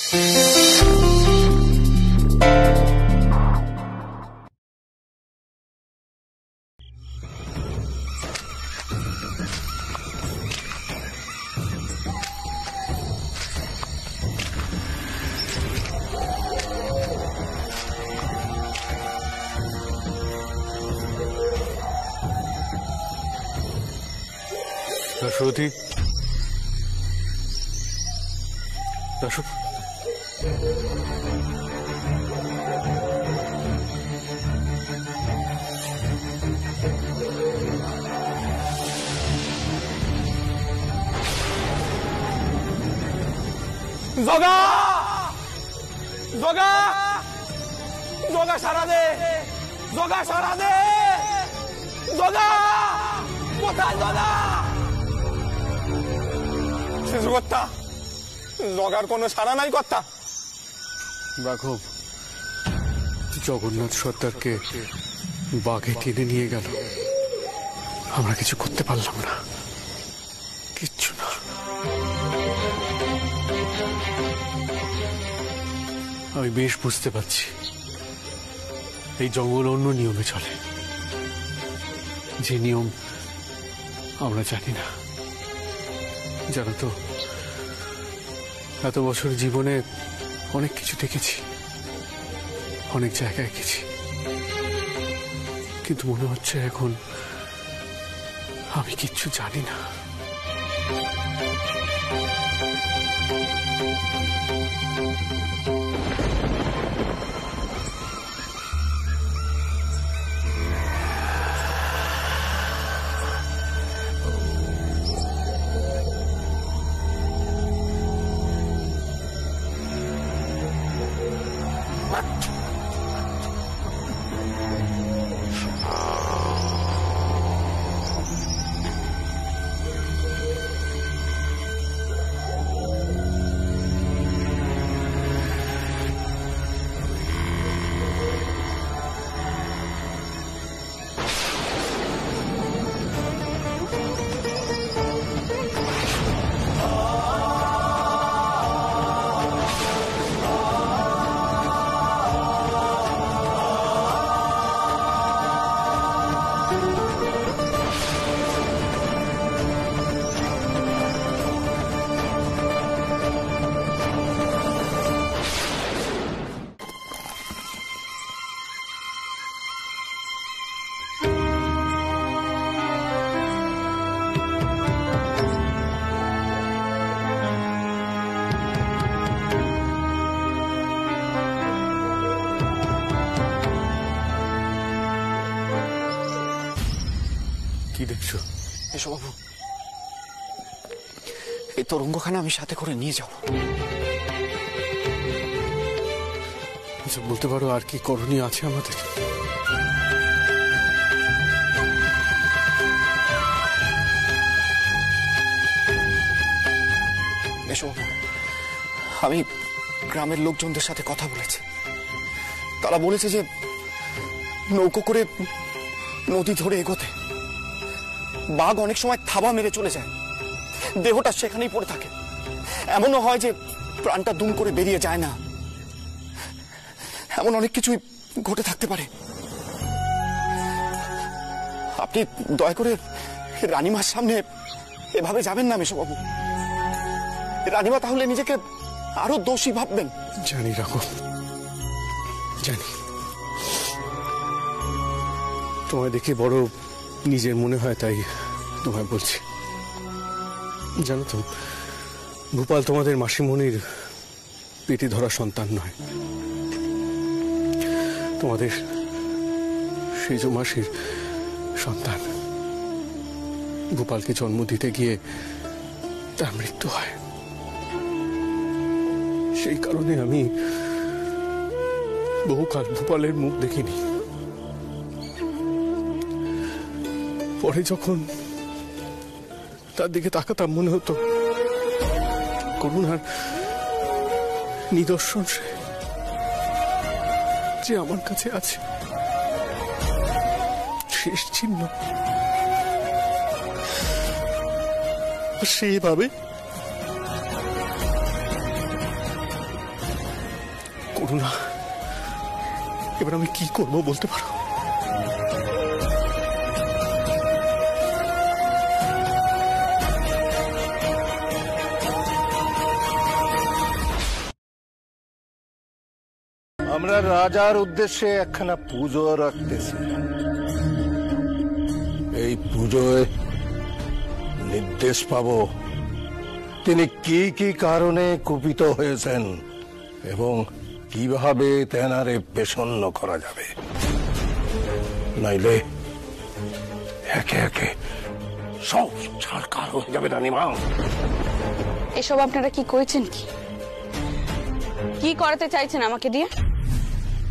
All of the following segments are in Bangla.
দাশরথী, দাশু, জগা জগা জগা সারা দে, জগা সারা দে, জগা কোথায় জগা? শিশু কর্তা, জগার কোনো সারা নাই কর্তা। রাঘব, জগন্নাথ সর্দারকে বাঘে টেনে নিয়ে গেল, আমরা কিছু করতে পারলাম না, কিচ্ছু না। আমি বেশ বুঝতে পারছি এই জঙ্গল অন্য নিয়মে চলে, যে নিয়ম আমরা জানি না। জানো তো, এত বছর জীবনে অনেক কিছু দেখেছি, অনেক জায়গায় গেছি, কিন্তু মনে হচ্ছে এখন আমি কিচ্ছু জানি না। কি দেখছো? এসো বাবু, এই তরঙ্গখানা আমি সাথে করে নিয়ে যাব। আচ্ছা, বলতে পারো আর কি করণীয় আছে আমাদের? এসো বাবু, আমি গ্রামের লোকজনদের সাথে কথা বলেছি। তারা বলেছে যে নৌকো করে নদী ধরে এগোতে বাঘ অনেক সময় থাবা মেরে চলে যায়, দেহটা সেখানেই পড়ে থাকে। এমনও হয় যে প্রাণটা দুম করে বেরিয়ে যায় না। এমন অনেক কিছুই ঘটে থাকতে পারে। আপনি দয়া করে রানীমার সামনে এভাবে যাবেন না মেশোবাবু। রানীমা তাহলে নিজেকে আরো দোষী ভাববেন। জানি রাঘব, জানি। তোমায় দেখে বড় নিজের মনে হয়, তাই তোমায় বলছি। জানো তো, ভূপাল তোমাদের মাসিমণির পেটে ধরা সন্তান নয়, তোমাদের সেজ মাসির সন্তান। ভূপালকে জন্ম দিতে গিয়ে তার মৃত্যু হয়। সেই কারণে আমি বহুকাল ভূপালের মুখ দেখিনি। পরে যখন তার দিকে তাকাতাম, মনে হতো করুণার নিদর্শন যে আমার কাছে আছে, শেষ চিহ্ন। সেইভাবে করুণা, এবার আমি কি করব বলতে পারো? আমরা রাজার উদ্দেশ্যে একখানা পুজো রাখতেছি। এই পুজোয় নির্দেশ পাব তিনি কি কি কারণে কুপিত হয়েছেন এবং কিভাবে তেনারে প্রসন্ন করা যাবে, নাইলে একে একে সব ছাড়কার হয়ে যাবে। রানীমা, এসব আপনারা কি করেছেন? কি করাতে চাইছেন আমাকে দিয়ে?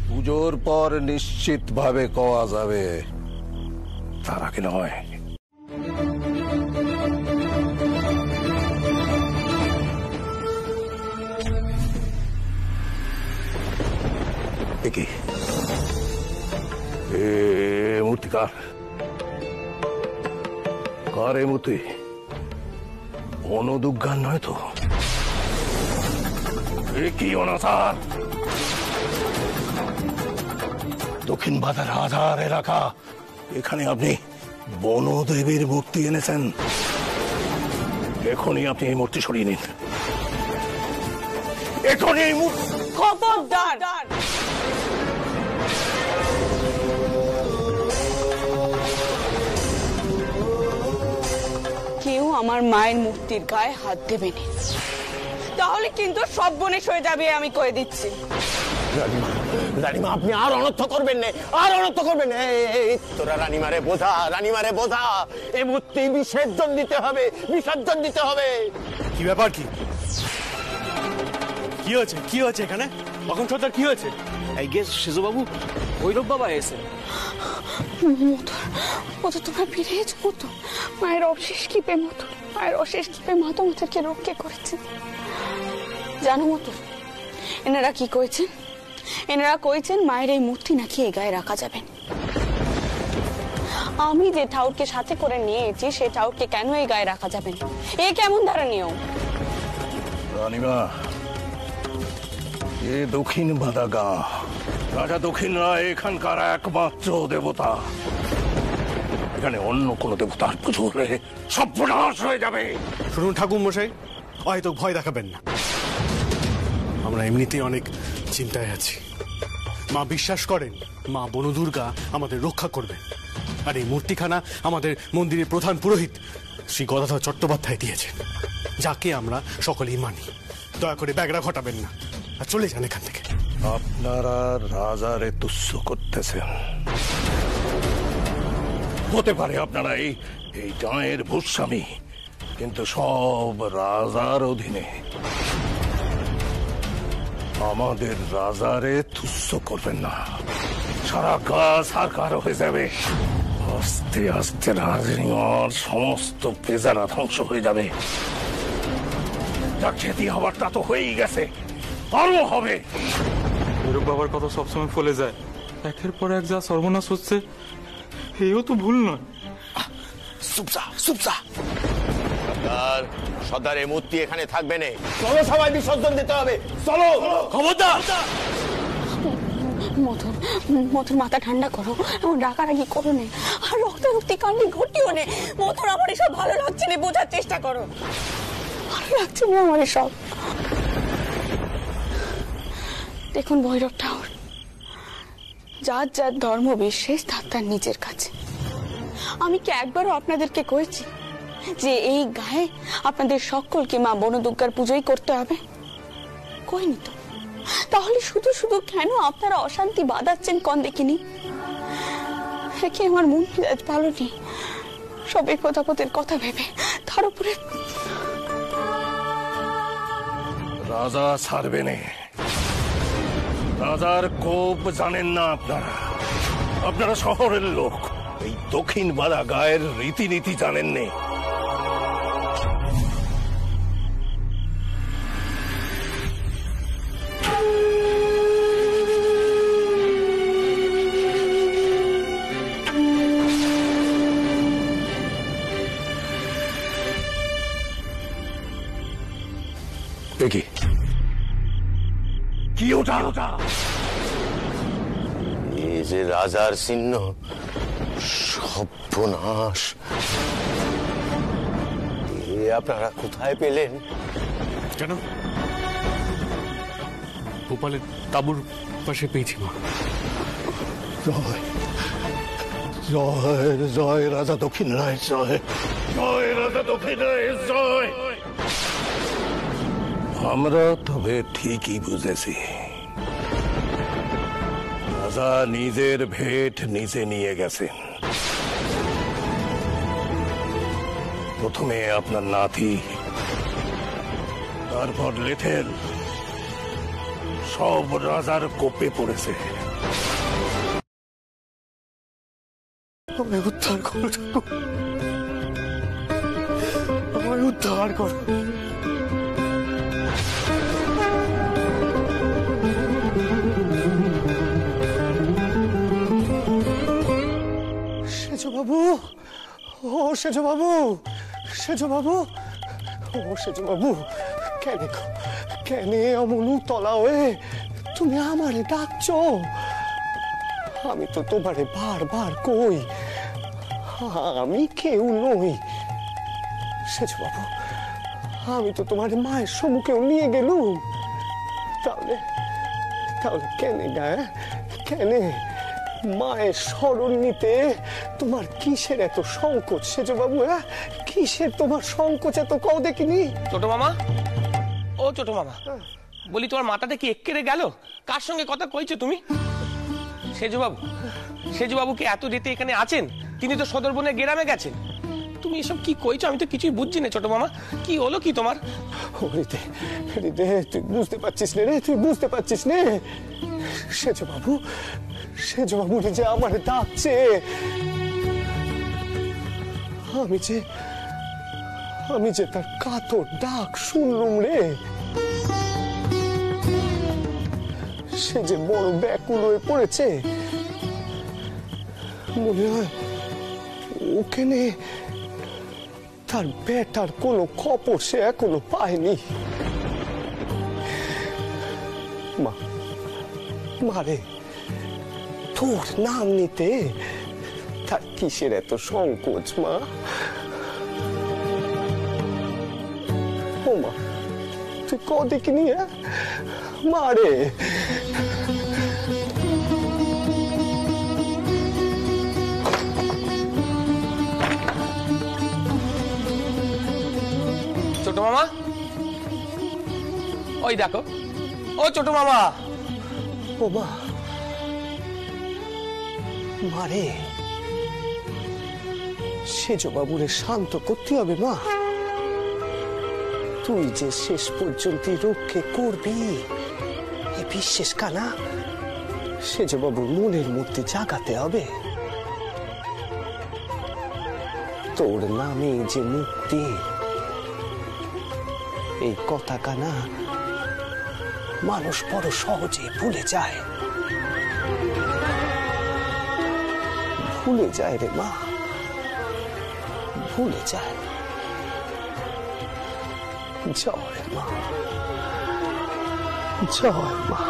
পুজোর পর নিশ্চিত ভাবে কওয়া যাবে, তার আগে নয়। কি মূর্তি কার? কার এই মূর্তি? বনদুর্গার নয় তো? কি অনাচার! দক্ষিণ বাজার হাজার এলাকা, এখানে আপনি বনদেবীর মূর্তি এনেছেন। এখনই আপনি এই মূর্তি সরিয়ে নিন। এখনই এই মূর্তি। খবরদার! কেউ আমার মায়ের মূর্তির গায়ে হাত দেবে না, তাহলে কিন্তু সব বনেশ হয়ে যাবে, আমি কয়ে দিচ্ছি। রানীমা, আপনি আর অনর্থ করবেন না, আর অনর্থ করবেন না। তোরা রানীমারে বোঝা, রানীমারে বোঝা। এই মূর্তি বিসর্জন দিতে হবে, বিসর্জন দিতে হবে। কি ব্যাপার? কি হয়েছে? কি হয়েছে এখানে? তখন সর্দার কি হয়েছে? এই গেস শিশুবাবু, ভৈরব বাবা এসে। মতো তোমরা ফিরে এসো। মতো মায়ের অশেষ কৃপে, মতো মায়ের অশেষ কৃপে মা তোমাদেরকে রক্ষা করেছে। জানো মতো এনারা কি করেছেন? এনারা কইছেন মায়ের এই মূর্তি নাকি এ গায়ে রাখা যাবে। আমি যে ঠাউরকে সাথে করে নিয়েছি সেই ঠাউরকে কেন এই গায়ে রাখা যাবে না? এ কেমন ধারা নিয়ম? রানীমা, এ দক্ষিণ বাদাগা, রাজা দক্ষিণ রায় এখানকার একমাত্র দেবতা। এখানে অন্য কোন দেবতার পুজো হলে সর্বনাশ হয়ে যাবে। শুনুন ঠাকুর মশাই, হয়তো ভয় দেখাবেন না। আমরা এমনিতেই অনেক চিন্তায় আছি। মা বিশ্বাস করেন মা বনদুর্গা আমাদের রক্ষা করবেন। আর এই মূর্তিখানা আমাদের মন্দিরের প্রধান পুরোহিত শ্রী গদাধর চট্টোপাধ্যায় দিয়েছেন, যাকে আমরা সকলেই মানি। দয়া করে ব্যাগরা ঘটাবেন না আর চলে যান এখান থেকে। আপনারা রাজারে তুচ্ছ করতেছেন। হতে পারে আপনারা এই গাঁয়ের ভূস্বামী, কিন্তু সব রাজার অধীনে। আমাদের রাজারে তুচ্ছ করবেন না, সারা গাছ সারকার হয়ে যাবে। আস্তে আস্তে রাজনীতির সমস্ত পেজারা ধ্বংস হয়ে যাবে। যা ক্ষতি হবার তা তো হয়েই গেছে, আরো হবে। ভৈরব বাবার কথা সবসময় ফলে যায়। একের পর এক যা সর্বনাশ হচ্ছে, এও তো ভুল নয়। সর্দার এই মূর্তি এখানে থাকবে না। চলো সবাই বিসর্জন দিতে হবে, চলো। খবরদার! মথুর মাথা ঠান্ডা করো, এমন রাগারাগি করো না, আর রক্তারক্তি কাণ্ডে ঘটিও নে। মথুর, আমার এসব ভালো লাগছে না, বোঝার চেষ্টা করো। ভালো লাগছে না আমার এসব। দেখুন ভৈরব ঠাকুর, যার যার ধর্ম বিশ্বাস তার তার নিজের কাছে। আমি কি একবারও আপনাদেরকে কয়েছি যে এই গায়ে আপনাদের সকলকে মা বনদুর্গার পুজোই করতে হবে? কইনি তো। তাহলে শুধু শুধু কেন আপনারা অশান্তি বাঁধাচ্ছেন কন দেখিনি? একে আমার মন মেজাজ ভালো নেই, সব একতাপতের কথা ভেবে। তার উপরে রাজা ছাড়বে না। রাজার কোপ জানেন না আপনারা। আপনারা শহরের লোক, এই দক্ষিণ বাদা গায়ের রীতিনীতি জানেন না। কি ওটা? এই যে রাজার চিহ্ন, সর্বনাশ। এ আপনারা কোথায় পেলেন? কেন? গোপালের তাঁবুর পাশে পেয়েছি মা। জয় জয় জয় রাজা দক্ষিণ রায় জয়, জয় রাজা দক্ষিণ রায় জয়। আমরা তবে ঠিকই বুঝেছি, রাজা নিজের ভেট নিজে নিয়ে গেছেন। প্রথমে আপনার নাতি, তারপর লেথেল, সব রাজার কোপে পড়েছে। আমায় উদ্ধার করো ঠাকুর, আমায় উদ্ধার করো। সেজবাবু, ও সেজবাবু, সেজবাবু, ও সেজবাবু, কেন কেন অমন তলা হয়ে তুমি আমারে ডাকছো? আমি তো তোমারে বারবার কই আমি কেউ নই। সেজবাবু, আমি তো তোমার মায়ের সম্মুখেও নিয়ে গেলুম, তাহলে তাহলে কেন গায়ে কেন মায়ের স্মরণ নিতে তোমার কিসের এত সংকোচ? সেজবাবু, কিসের তোমার সংকোচ এত? কও দেখিনি। ছোট মামা, ও ছোট মামা, বলি তোমার মাথাটা কি এক্কেরে গেল? কার সঙ্গে কথা কইছো তুমি? সেজবাবু, সেজবাবু কি এত রাতে এখানে আছেন? তিনি তো সদরবনে গ্রামে গেছেন। তুমি এসব কি কইছো? আমি তো কিছুই বুঝছি না ছোট মামা। কি হলো কি তোমার? হরিদে, হরিদে, তুই বুঝতে পারছিস না রে, তুই বুঝতে পারছিস না। সেজবাবু, সেজবাবু যে আমার ডাকছে, আমি যে তার কাতর ডাক শুনলুম রে। সে যে বড় ব্যাকুল হয়ে পড়েছে, মনে হয় ওখানে তার বেটার কোনো খবর সে এখনো পায়নি। মা, মারে, তোর নাম নিতে তার কিসের এত সংকোচ মা? ও মা, তুই ক দেখিনি মারে। ছোট মামা, ওই দেখো, ও ছোট মামা। ও মা, মারে, সেজবাবুরে শান্ত করতে হবে মা। তুই যে শেষ পর্যন্ত রক্ষে করবি এ বিশ্বাস কানা সেজবাবুর মনের মধ্যে জাগাতে হবে। তোর নামে যে মুক্তি, এই কথা কানা মানুষ বড় সহজে ভুলে যায়, ভুলে যায় রে মা, ভুলে যায়। জয় মা, জয় মা।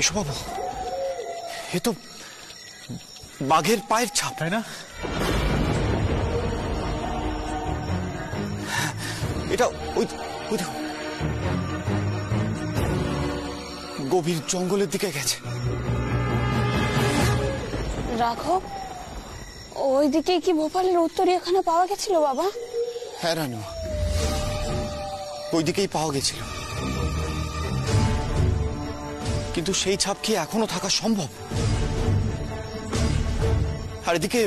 বিশ্ববাবু, এ তো বাঘের পায়ের ছাপ, তাই না? এটা ওই ওই দেখুন, গভীর জঙ্গলের দিকে গেছে। রাঘব, ওইদিকে কি ভোপালের উত্তরীয়খানা পাওয়া গেছিল বাবা? হ্যাঁ রানীমা, ওইদিকেই পাওয়া গেছিল, কিন্তু সেই ছাপ কি এখনো থাকা সম্ভব? আর এদিকে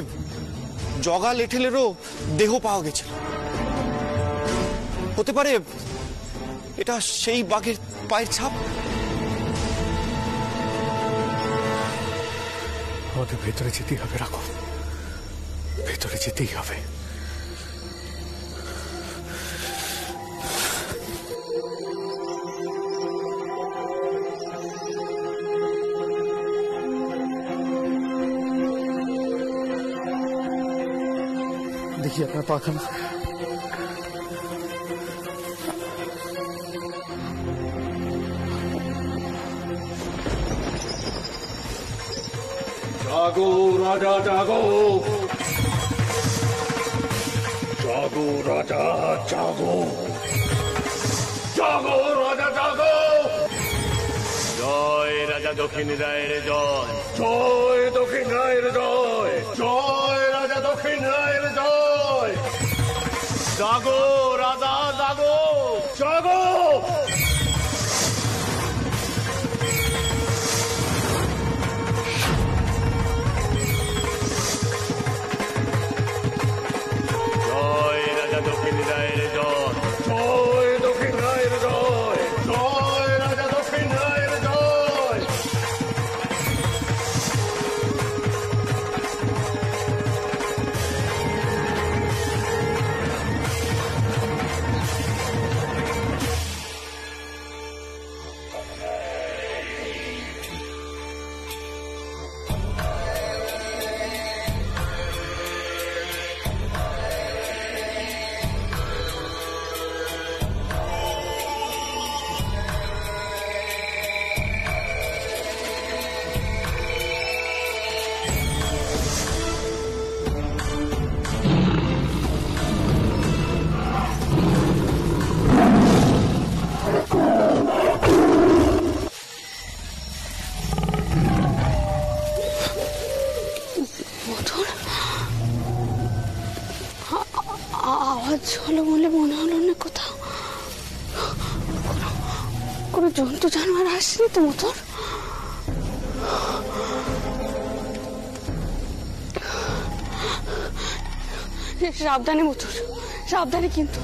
জগা লেঠেলেরও দেহ পাওয়া গেছিল। হতে পারে এটা সেই বাঘের পায়ের ছাপ। আমাদের ভেতরে যেতেই হবে, রাখো, ভেতরে যেতেই হবে। দেখি আপনার পাখানা। জাগো রাজা জাগো, জাগো রাজা জাগো, জাগো রাজা জাগো। জয় রাজা দক্ষিণ রায়ের জয়, জয় দক্ষিণ রায়ের জয়, জয় রাজা দক্ষিণ রায়ের জয়। জাগো রাজা জাগো, জাগো। আওয়াজ হলো বলে মনে হলো না কোথাও কোনো জন্তু জানোয়ার আসেনি তো মোটর? সাবধানে মোটর, সাবধানে কিন্তু।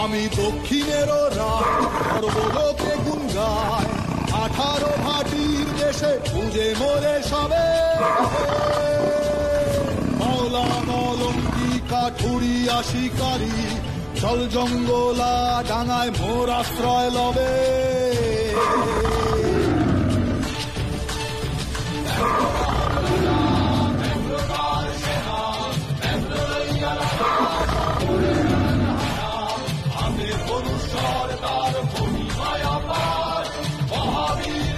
আমি দক্ষিণেরও রাত সর্বলোকে গুণ গায়, 18 ভাটির দেশে খুঁজে মোরে সবে। মাওলা মলঙ্কি কাঠুরিয়া শিকারী, জল জঙ্গলা ডাঙায় মোর আশ্রয় লবে। মহাবীর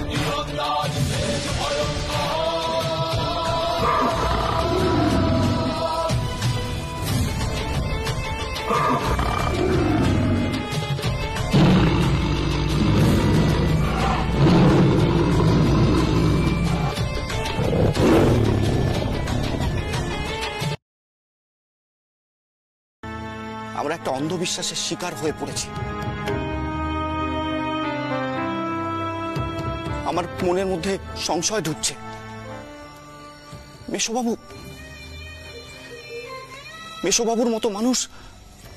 আমরা একটা অন্ধবিশ্বাসের শিকার হয়ে পড়েছি। আমার মনের মধ্যে সংশয় ঢুকছে। মেশোবাবুর মতো মানুষ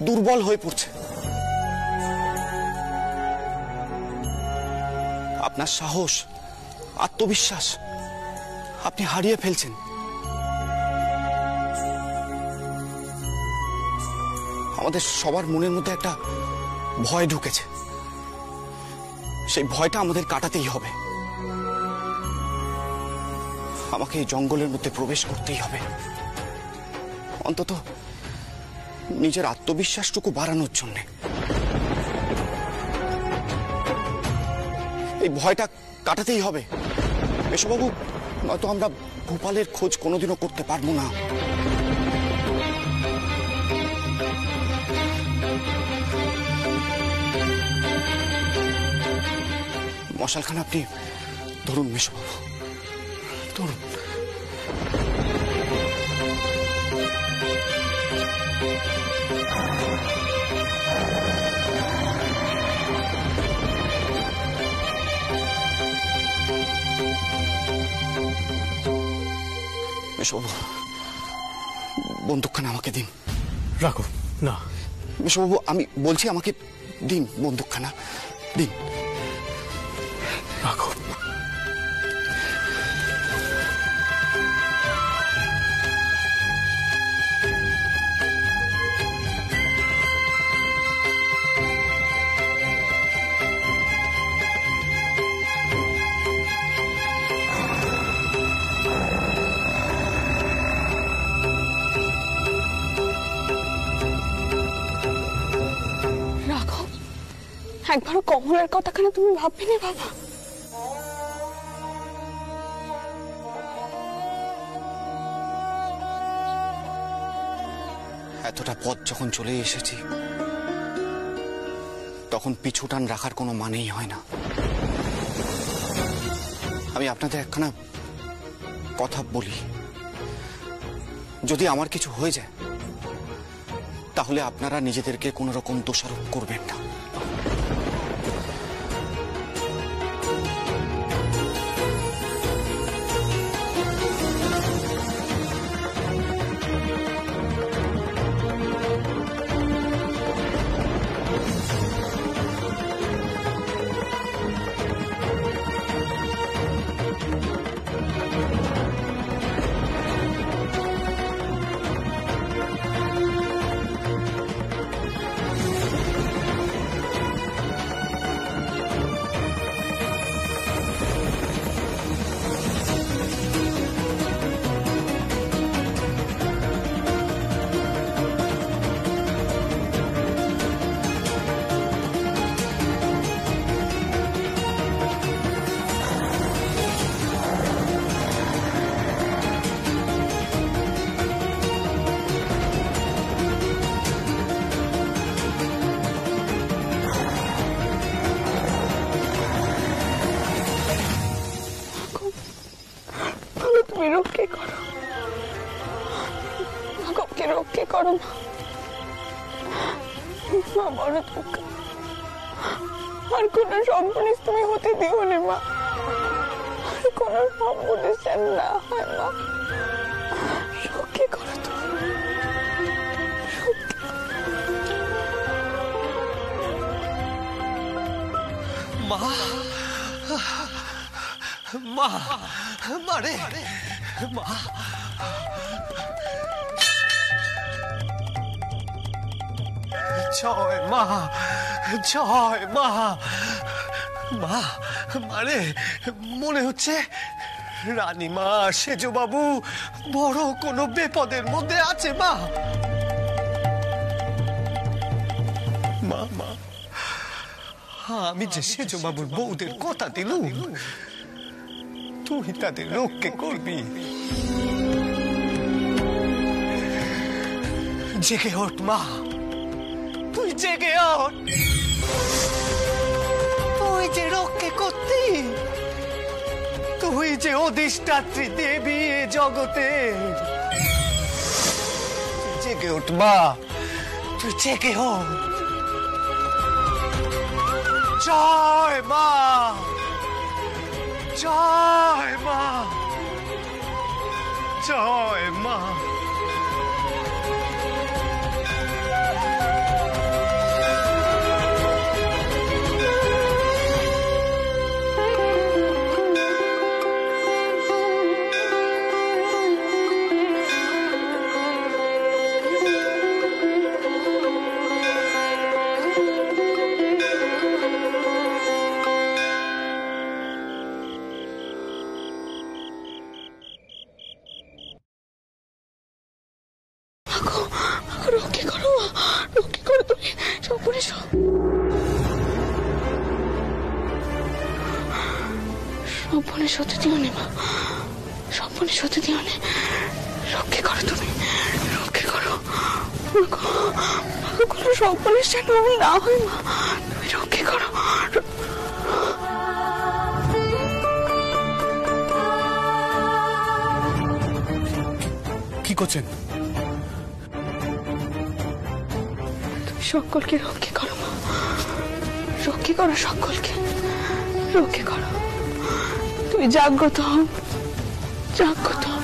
দুর্বল হয়ে পড়ছে। আপনার সাহস, আত্মবিশ্বাস আপনি হারিয়ে ফেলছেন। আমাদের সবার মনের মধ্যে একটা ভয় ঢুকেছে, সেই ভয়টা আমাদের কাটাতেই হবে। আমাকে এই জঙ্গলের মধ্যে প্রবেশ করতেই হবে, অন্তত নিজের আত্মবিশ্বাসটুকু বাড়ানোর জন্য। এই ভয়টা কাটাতেই হবে মেশোবাবু, নয়তো আমরা ভোপালের খোঁজ কোনোদিনও করতে পারবো না। মশালখানা আপনি ধরুন মেশোবাবু, ধরুন। মেশোবাবু, বন্দুকখানা আমাকে দিন। রাখো না মেশোবাবু, আমি বলছি আমাকে দিন বন্দুকখানা, দিন। রাখো। একবারও কমলের কথাখানা তুমি ভাববে না বাবা? এতটা পথ যখন চলে এসেছি তখন পিছুটান রাখার কোনো মানেই হয় না। আমি আপনাদের একখানা কথা বলি, যদি আমার কিছু হয়ে যায় তাহলে আপনারা নিজেদেরকে কোনো রকম দোষারোপ করবেন না। রক্ষে করো, মাকে রক্ষে করো মা, বড় দুঃখ। আর কোন সম্পর্ক তুমি হতে দিও না মা, আর কোন সম্পর্ক না হয় মা, রক্ষে করো তুমি। মা মা মারে মা, জয় মা, জয় মা। মা মারে, মনে হচ্ছে রানীমা সেজবাবু বড় কোনো বিপদের মধ্যে আছে মা। মা মা, আমি যে সেজবাবুর বউদের কথা দিলুম, তুই তাদের রক্ষে করবি। জেগে ওঠ মা, তুই জেগে ওঠ, তুই যে রক্ষে করতি, তুই যে অধিষ্ঠাত্রী দেবী এ জগতে। জেগে ওঠ মা, তুই জেগে ওঠ। জয় মা, জয় মা, জয় মা। রক্ষে করো, রক্ষে করো তুমি, স্বপনে স্বপনে সত্যি দিও নে মা, স্বপনে সত্যি দিও নে, রক্ষে করো তুমি, রক্ষে করো। কোনো স্বপনের যেন না হয় মা, তুমি রক্ষে করো। কি করছেন? সকলকে রক্ষে করো মা, রক্ষে করো, সকলকে রক্ষে করো। তুমি জাগ্রত হও, জাগ্রত হও।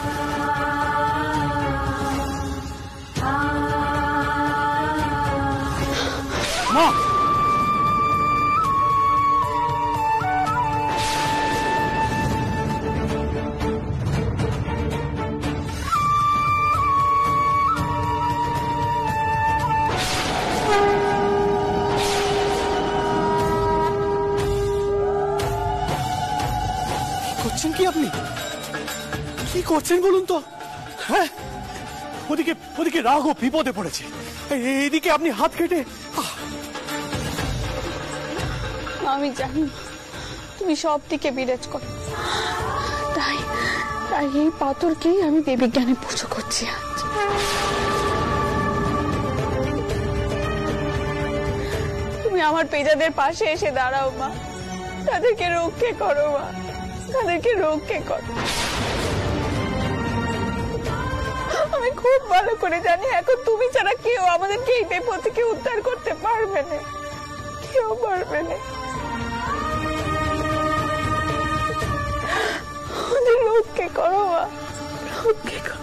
মা, করছেন কি আপনি? কি করছেন বলুন তো? হ্যাঁ, ওদিকে ওদিকে রাঘব বিপদে পড়েছে, এইদিকে আপনি হাত কেটে। আমি জানি তুমি সব দিকে বিরাজ করো, তাই তাই এই পাথরকেই আমি দেবী জ্ঞানে পুজো করছি আজ। তুমি আমার পেজাদের পাশে এসে দাঁড়াও মা, তাদেরকে রক্ষে করো মা, তাদেরকে রক্ষে করো। আমি খুব ভালো করে জানি এখন তুমি ছাড়া কেউ আমাদেরকে এই বিপদ থেকে উদ্ধার করতে পারবে না, কেউ পারবে না। আমাদের রক্ষে করো মা, রক্ষে করো।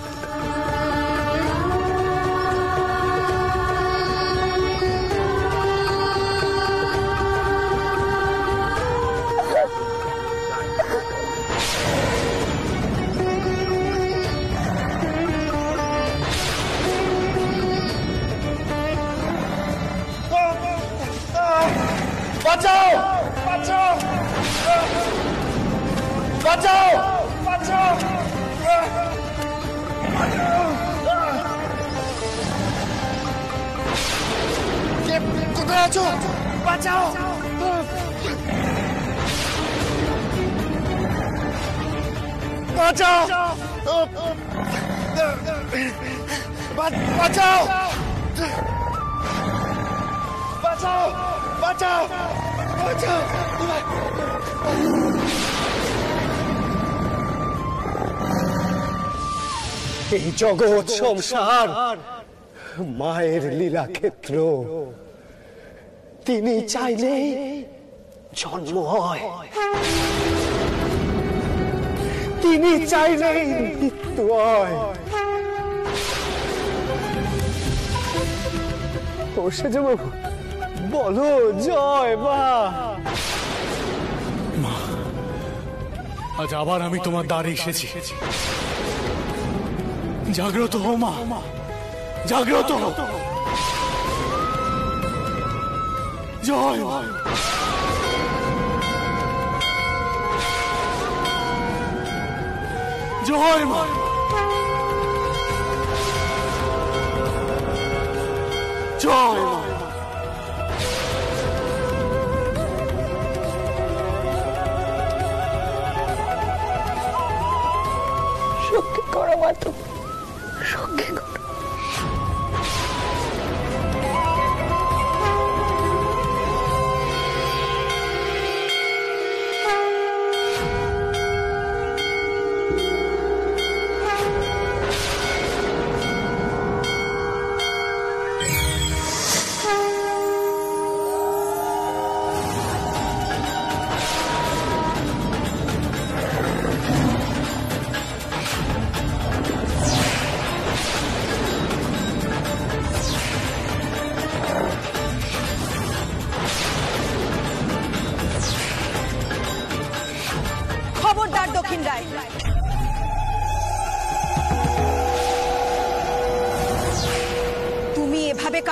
বাঁচাও, বাঁচাও, বাঁচাও, বাঁচাও, কোথায় আছো? বাঁচাও, বাঁচাও, বাঁচাও, বাঁচাও, বাঁচাও, বাঁচাও। এই জগৎ সংসার মায়ের লীলা ক্ষেত্র, তিনি চাইলে জন্ম হয়, তিনি চাইলে মৃত্যু হয়। ও সেজবাবু, বলো জয় মা। আজ আবার আমি তোমার দ্বারে এসেছি, জাগ্রত হও মা, জাগ্রত হও। জয় মা, জয় মা, জয় মা। রক্ষে করো মা, তুমি রক্ষে করো।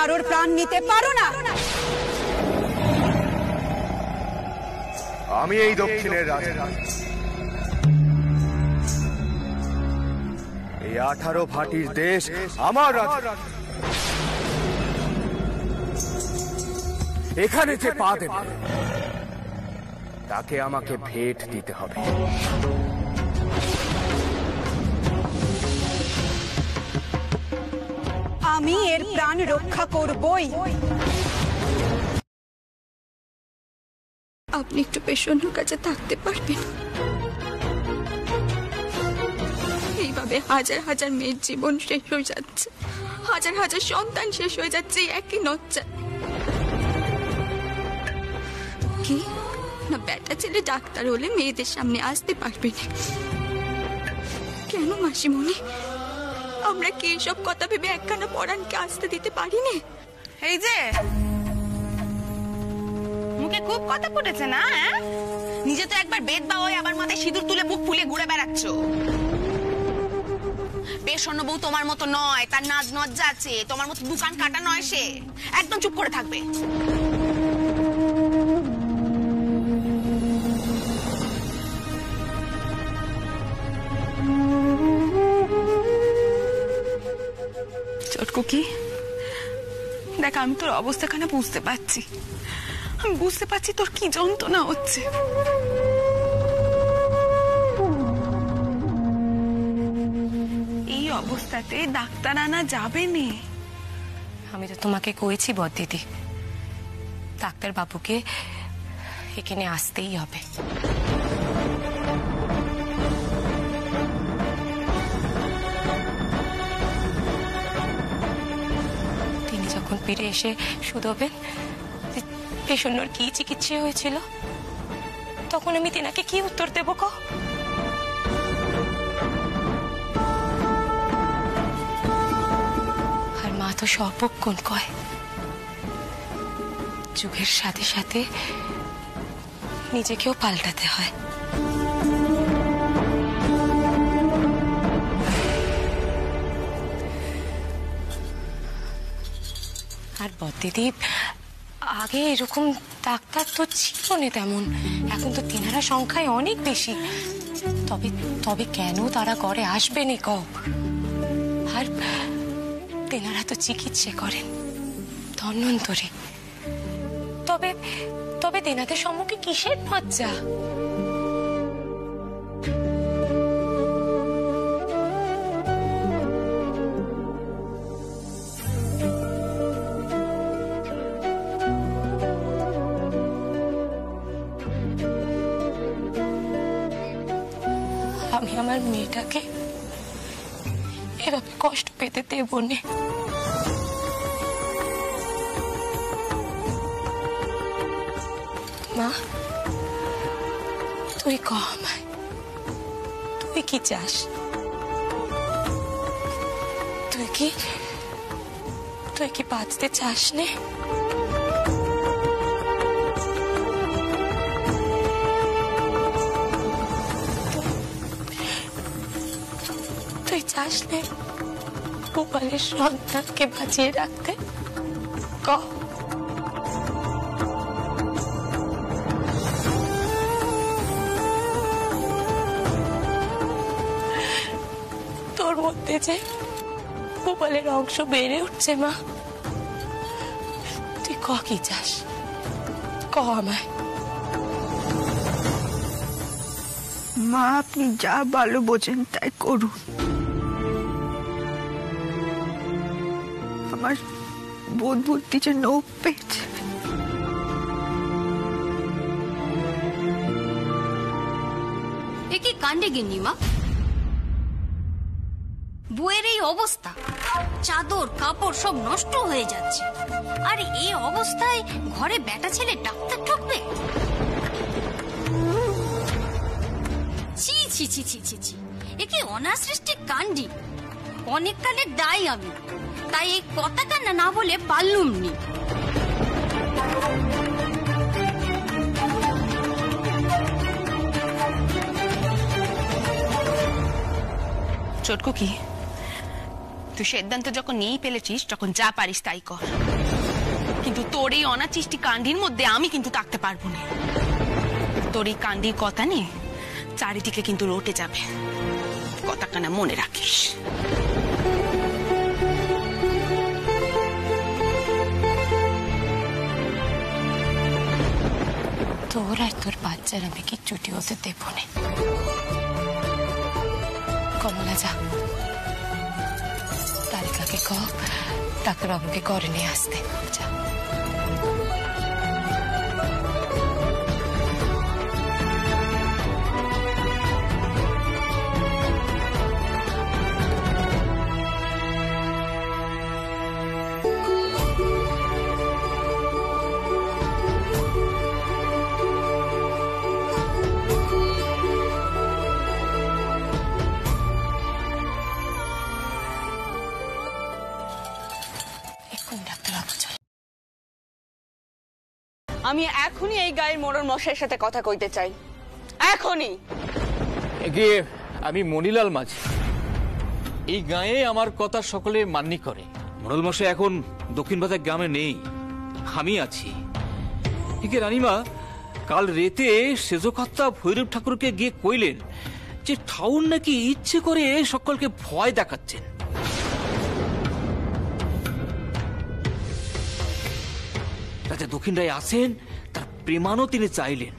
কারোর প্রাণ নিতে পারো না। আমি এই দক্ষিণের রাজা, এই 18 ভাটির দেশ আমার রাজা। এখানে যে পা দেবে তাকে আমাকে ভেট দিতে হবে। আমি এর প্রাণ রক্ষা করবই। আপনি একটু পেশনের কাছে থাকতে পারবেন? এইভাবে হাজার হাজার মেয়ের জীবন শেষ হয়ে যাচ্ছে, হাজার হাজার সন্তান শেষ হয়ে যাচ্ছে একই নচ্চা। কি না বেটা ছেলে ডাক্তার হলে মেয়েদের সামনে আসতে পারবে না কেন মাসিমণি? আমরা কি এসব কথা ভেবে একখানা পরাণকে আসতে দিতে পারি না? এই যে মুখে খুব কথা ফুটেছে না, নিজে তো একবার বেদ বা ওই আবার মাথায় সিঁদুর তুলে বুক ফুলিয়ে ঘুরে বেড়াচ্ছ। পেশন্য বউ তোমার মতো নয়, তার নাজ নজ্জা আছে, তোমার মতো দোকান কাটা নয় সে। একদম চুপ করে থাকবে। চটকু কি দেখ, আমি তোর অবস্থাখানে বুঝতে পারছি, আমি বুঝতে পারছি তোর কি যন্ত্রণা হচ্ছে। এই অবস্থাতে ডাক্তার আনা যাবে না। আমি তো তোমাকে কইছি বদ্দিদি, ডাক্তার বাবুকে এখানে আসতেই হবে। তিনি যখন ফিরে এসে শুধবেন পেশন্যর কি চিকিৎসা হয়েছিল, তখন আমি তেনাকে কি উত্তর দেব কো? আর মা তো সর্বক্ষণ কয়, যুগের সাথে সাথে নিজেকেও পাল্টাতে হয়। আর বদ্দিদি আগে এরকম ডাক্তার তো ছিল না তেমন, এখন তো তেনারা সংখ্যায় অনেক বেশি। তবে তবে কেন তারা ঘরে আসবেনি কও? আর তেনারা তো চিকিৎসা করেন ধন্বন্তরে। তবে তবে তেনাদের সম্মুখে কিসের লজ্জা? আমি আমার মেয়েটাকে এভাবে কষ্ট পেতে দেব না। মা, তুই কহ আমায়, তুই কি চাস? তুই কি বাঁচতে চাস না? তুই চাস না গোপালের সন্তানকে বাঁচিয়ে রাখতে? কহ। তোর মধ্যে যে গোপালের অংশ বেড়ে উঠছে মা, তুই ক কি চাস? কহ আমায়। মা, আপনি যা ভালো বোঝেন তাই করুন। আমার বোধ বুদ্ধি যে নোপ পেয়েছে। এ কি কাণ্ডে গিন্নি মা? বউয়ের এই অবস্থা, চাদর কাপড় সব নষ্ট হয়ে যাচ্ছে, আর এই অবস্থায় ঘরে বেটা ছেলে ডাক্তার ঠকবে? ছি ছি ছি ছি ছি ছি, এ কি অনাসৃষ্টি কাণ্ডি। অনেক কালের দায়ী আমি, তাই এই কথাটা না বলে পারলুম নি। চটকু কি, তুই সিদ্ধান্ত যখন নিয়েই ফেলেছিস তখন যা পারিস তাই কর। কিন্তু তোর এই অনাচিষ্টি কাণ্ডির মধ্যে আমি কিন্তু থাকতে পারবো না। তোর এই কাণ্ডির কথা নিয়ে চারিদিকে কিন্তু রটে যাবে, কথাটা না মনে রাখিস। তোর আর তোর বাচ্চার আমি কিচ্ছুটি হতে দেব না। কমলা যা, তারিকাকে কহ ডাক্তারবাবুকে করে নিয়ে আসতে। যা। আমি এখনই এই গায়ের মোড়ল মশাইয়ের সাথে কথা কইতে চাই, এখনই। আমি মনিলাল মাঝি। এই গায়ে আমার কথা সকলে মান্যি করে। মোড়ল মশাই এখন দক্ষিণ বাজার গ্রামে নেই, আমি আছি। একে রানীমা কাল রেতে সেজকর্তা ভৈরব ঠাকুরকে গিয়ে কইলেন যে ঠাউর নাকি ইচ্ছে করে সকলকে ভয় দেখাচ্ছেন। রাজা দক্ষিণ রায় আসেন, তার প্রেমানও তিনি চাইলেন।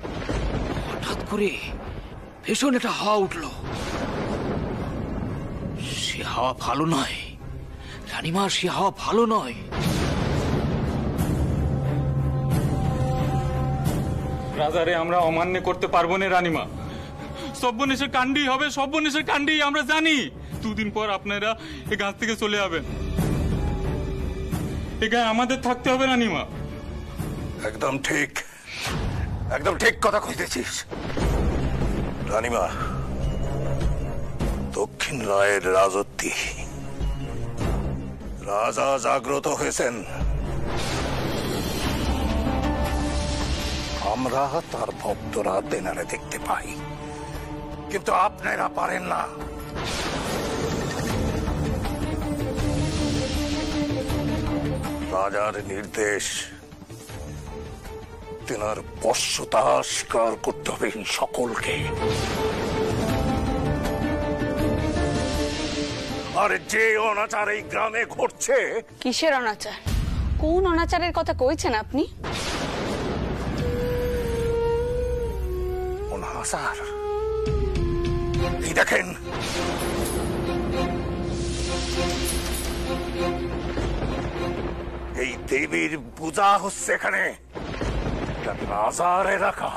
হঠাৎ করে ভীষণ একটা হাওয়া উঠল। সে হাওয়া ভালো নয় রানীমা, সে হাওয়া ভালো নয়। রাজারে আমরা অমান্য করতে পারবো না রানীমা। সর্বনেশের কাণ্ডই হবে, সর্বনেশের কাণ্ডই আমরা জানি। দুদিন পর আপনারা এই গাছ থেকে চলে যাবেন। এই গায়ে আমাদের থাকতে হবে রানীমা। একদম ঠিক, একদম ঠিক কথা কইতেছিস রানীমা। দক্ষিণ রায়ের রাজত্বে রাজা জাগ্রত হয়েছেন, আমরা তার ভক্তরা তেনারে দেখতে পাই, কিন্তু আপনারা পারেন না। রাজার নির্দেশ, তেনার বশ্যতা স্বীকার করতে হবে সকলকে। আর যে অনাচার এই গ্রামে ঘটছে। কিসের অনাচার? কোন অনাচারের কথা কইছেন আপনি? অনাচার? এই দেখেন, এই দেবীর পূজা হচ্ছে এখানে, রাজার এলাকা।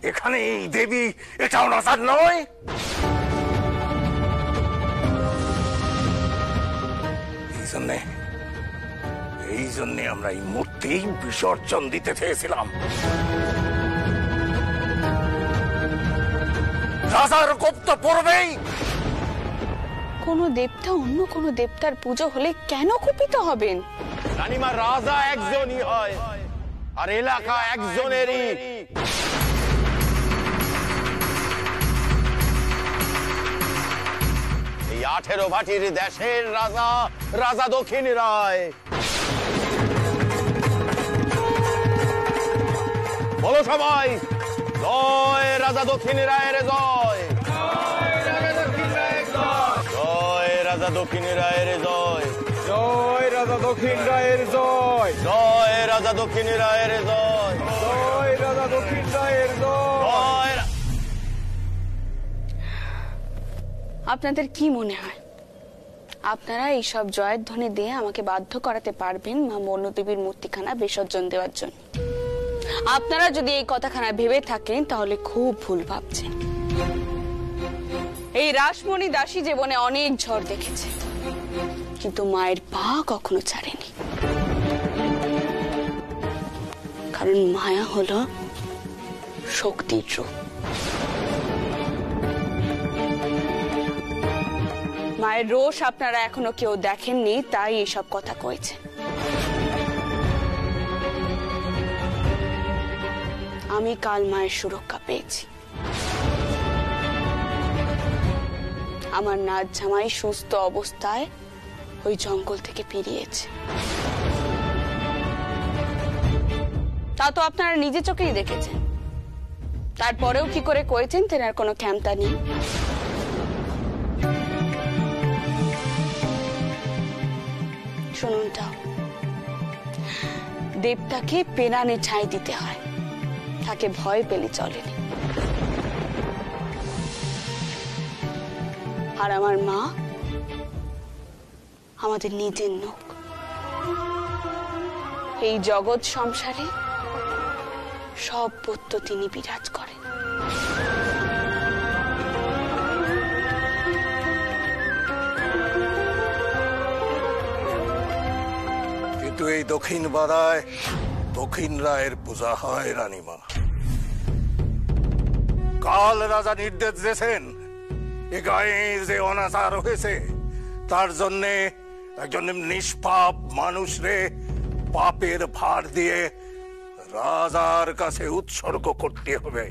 এখানে এই দেবী, এটা অনাচার নয়? এই জন্যে আমরা এই মূর্তি বিসর্জন দিতে চেয়েছিলাম। রাজার গুপ্ত পড়বেই। কোন দেবতা অন্য কোন দেবতার পুজো হলে কেন কুপিত হবেন? রানীমা, রাজা একজনই হয় আর এলাকা একজনেরই। এই 18 ভাটির দেশের রাজা, রাজা দক্ষিণ রায়। বলো সবাই, জয় রাজা দক্ষিণ রায়ের জয়। জয় রাজা দক্ষিণ রায়ের জয়। জয় রাজা দক্ষিণ রায়ের জয়। জয় রাজা দক্ষিণ রায়ের জয়। জয় রাজা দক্ষিণ রায়ের জয়। আপনাদের কি মনে হয় আপনারা এইসব জয়ের ধ্বনি দিয়ে আমাকে বাধ্য করাতে পারবেন মা মনোদেবীর মূর্তিখানা বিসর্জন দেওয়ার জন্য? আপনারা যদি এই কথাখানা ভেবে থাকেন তাহলে খুব ভুল ভাবছেন। এই রাসমণি দাসী জীবনে অনেক ঝড় দেখেছে, কিন্তু মায়ের পা কখনো ছাড়েনি। কারণ মায়া হলো শক্তির রূপ। মায়ের রোষ আপনারা এখনো কেউ দেখেননি, তাই এসব কথা কয়েছে। আমি কাল মায়ের সুরক্ষা পেয়েছি। আমার নাচ জামাই সুস্থ অবস্থায় ওই জঙ্গল থেকে ফিরিয়েছে। তা তো আপনারা নিজে চোখেই দেখেছেন। তারপরেও কি করে কয়েছেন তেনার কোনো ক্ষমতা নেই? শুনুনটা, দেবতাকে পেরানে ঠাঁই দিতে হয়, তাকে ভয় পেলে চলেনি। আর আমার মা আমাদের নিজের লোক। এই জগৎ সংসারে সব পত্য তিনি বিরাজ করেন। কিন্তু এই দক্ষিণ পাড়ায় দক্ষিণ রায়ের পূজা হয় রানীমা। কাল রাজা নির্দেশ দিয়েছেন এ গায়ে যে অনাচার হয়েছে তার জন্যে একজন নিষ্পাপ মানুষরে পাপের ভার দিয়ে রাজার কাছে উৎসর্গ করতে হবে।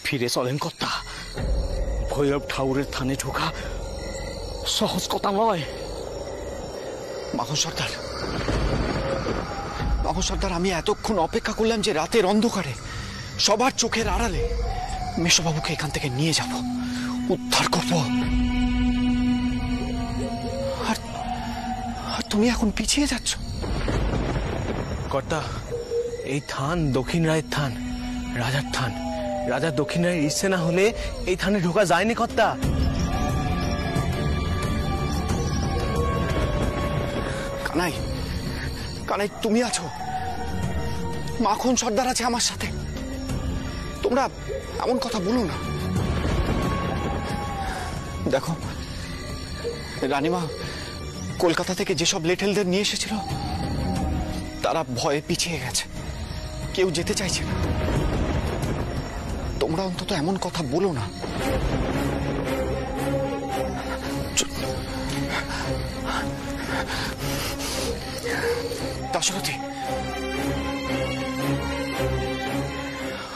ফিরে চলেন কর্তা। ভৈরব ঠাকুরের থানে ঢোকা সহজ কথা নয়। মাখন সর্দার, আমি এতক্ষণ অপেক্ষা করলাম যে রাতের অন্ধকারে সবার চোখের আড়ালে মেশোবাবুকে এখান থেকে নিয়ে যাব, উদ্ধার করব। আর তুমি এখন পিছিয়ে যাচ্ছ। কর্তা, এই থান দক্ষিণ রায়ের থান, রাজার থান। রাজা দক্ষিণ রায়ের ইচ্ছে না হলে এই থানে ঢোকা যায়নি কর্তা। কানাই, তুমি আছো, মাখন সর্দার আছে আমার সাথে। তোমরা এমন কথা বলো না। দেখো, রানীমা কলকাতা থেকে যেসব লেঠেলদের নিয়ে এসেছিল তারা ভয়ে পিছিয়ে গেছে, কেউ যেতে চাইছে না। তোমরা অন্তত এমন কথা বলো না। দাশরথী,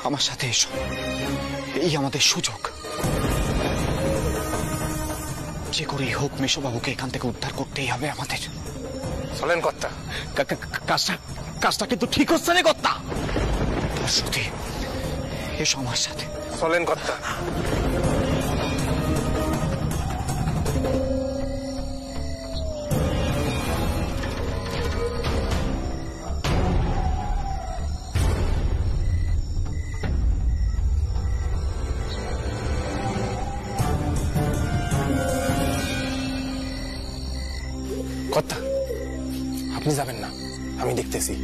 আমার সাথে এসো, এই আমাদের সুযোগ। যে করেই হোক মেশোবাবুকে এখান থেকে উদ্ধার করতেই হবে আমাদের। চলেন কর্তা। কাজটা কিন্তু ঠিক হচ্ছে না কর্তা। দাশরথী, এসো আমার সাথে। চলেন কর্তা। কর্তা, আপনি যাবেন না, আমি দেখতেছি।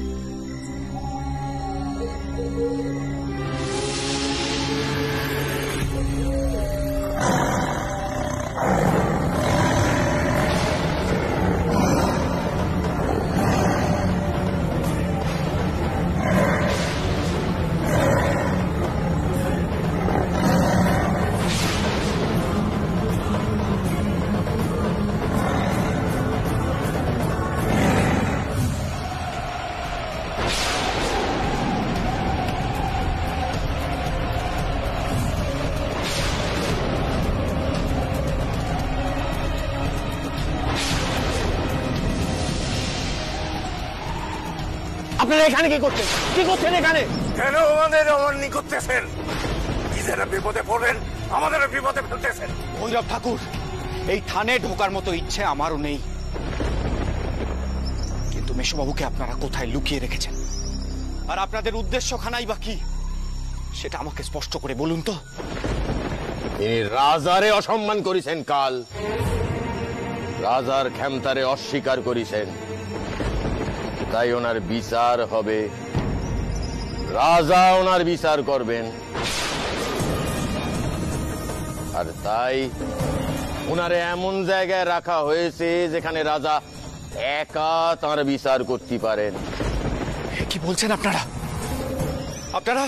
আপনারা এখানে কি করছেন? কি করছেন এখানে? কেন আমাদের অমান্য করতেছেন? নিজেরা বিপদে পড়েন, আমাদের বিপদে ফেলতেছেন। ভৈরব ঠাকুর, এই থানে ঢোকার মতো ইচ্ছে আমারও নেই, কিন্তু মেশোবাবুকে আপনারা কোথায় লুকিয়ে রেখেছেন আর আপনাদের উদ্দেশ্য খানাই বা কি সেটা আমাকে স্পষ্ট করে বলুন তো। তিনি রাজারে অসম্মান করেছেন, কাল রাজার ক্ষমতারে অস্বীকার করেছেন, তাই ওনার বিচার হবে, রাজা ওনার বিচার করবেন। আর তাই ওনারে এমন জায়গায় রাখা হয়েছে যেখানে রাজা একা তাঁর বিচার করতে পারেন। কি বলছেন আপনারা? আপনারা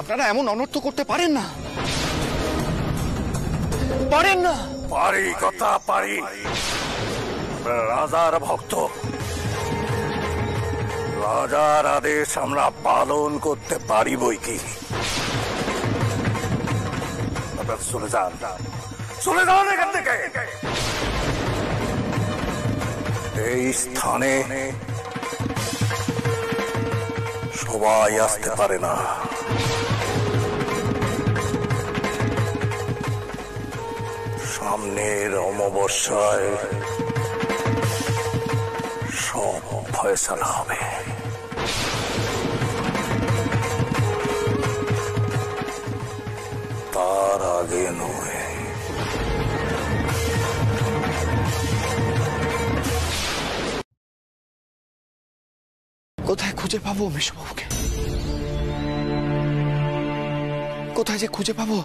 আপনারা এমন অনর্থ করতে পারেন না, পারেন না। পারি, কথা পারি। রাজার ভক্ত, রাজার আদেশ আমরা পালন করতে পারি বই কি। চলে যান, চলে যান এখান থেকে। এই স্থানে সবাই আসতে পারে না। সামনের অমাবস্যায় সব ফয়সালা হবে। তার আগে নয়। কোথায় খুঁজে পাবো মেশোবাবুকে? কোথায় যে খুঁজে পাবো?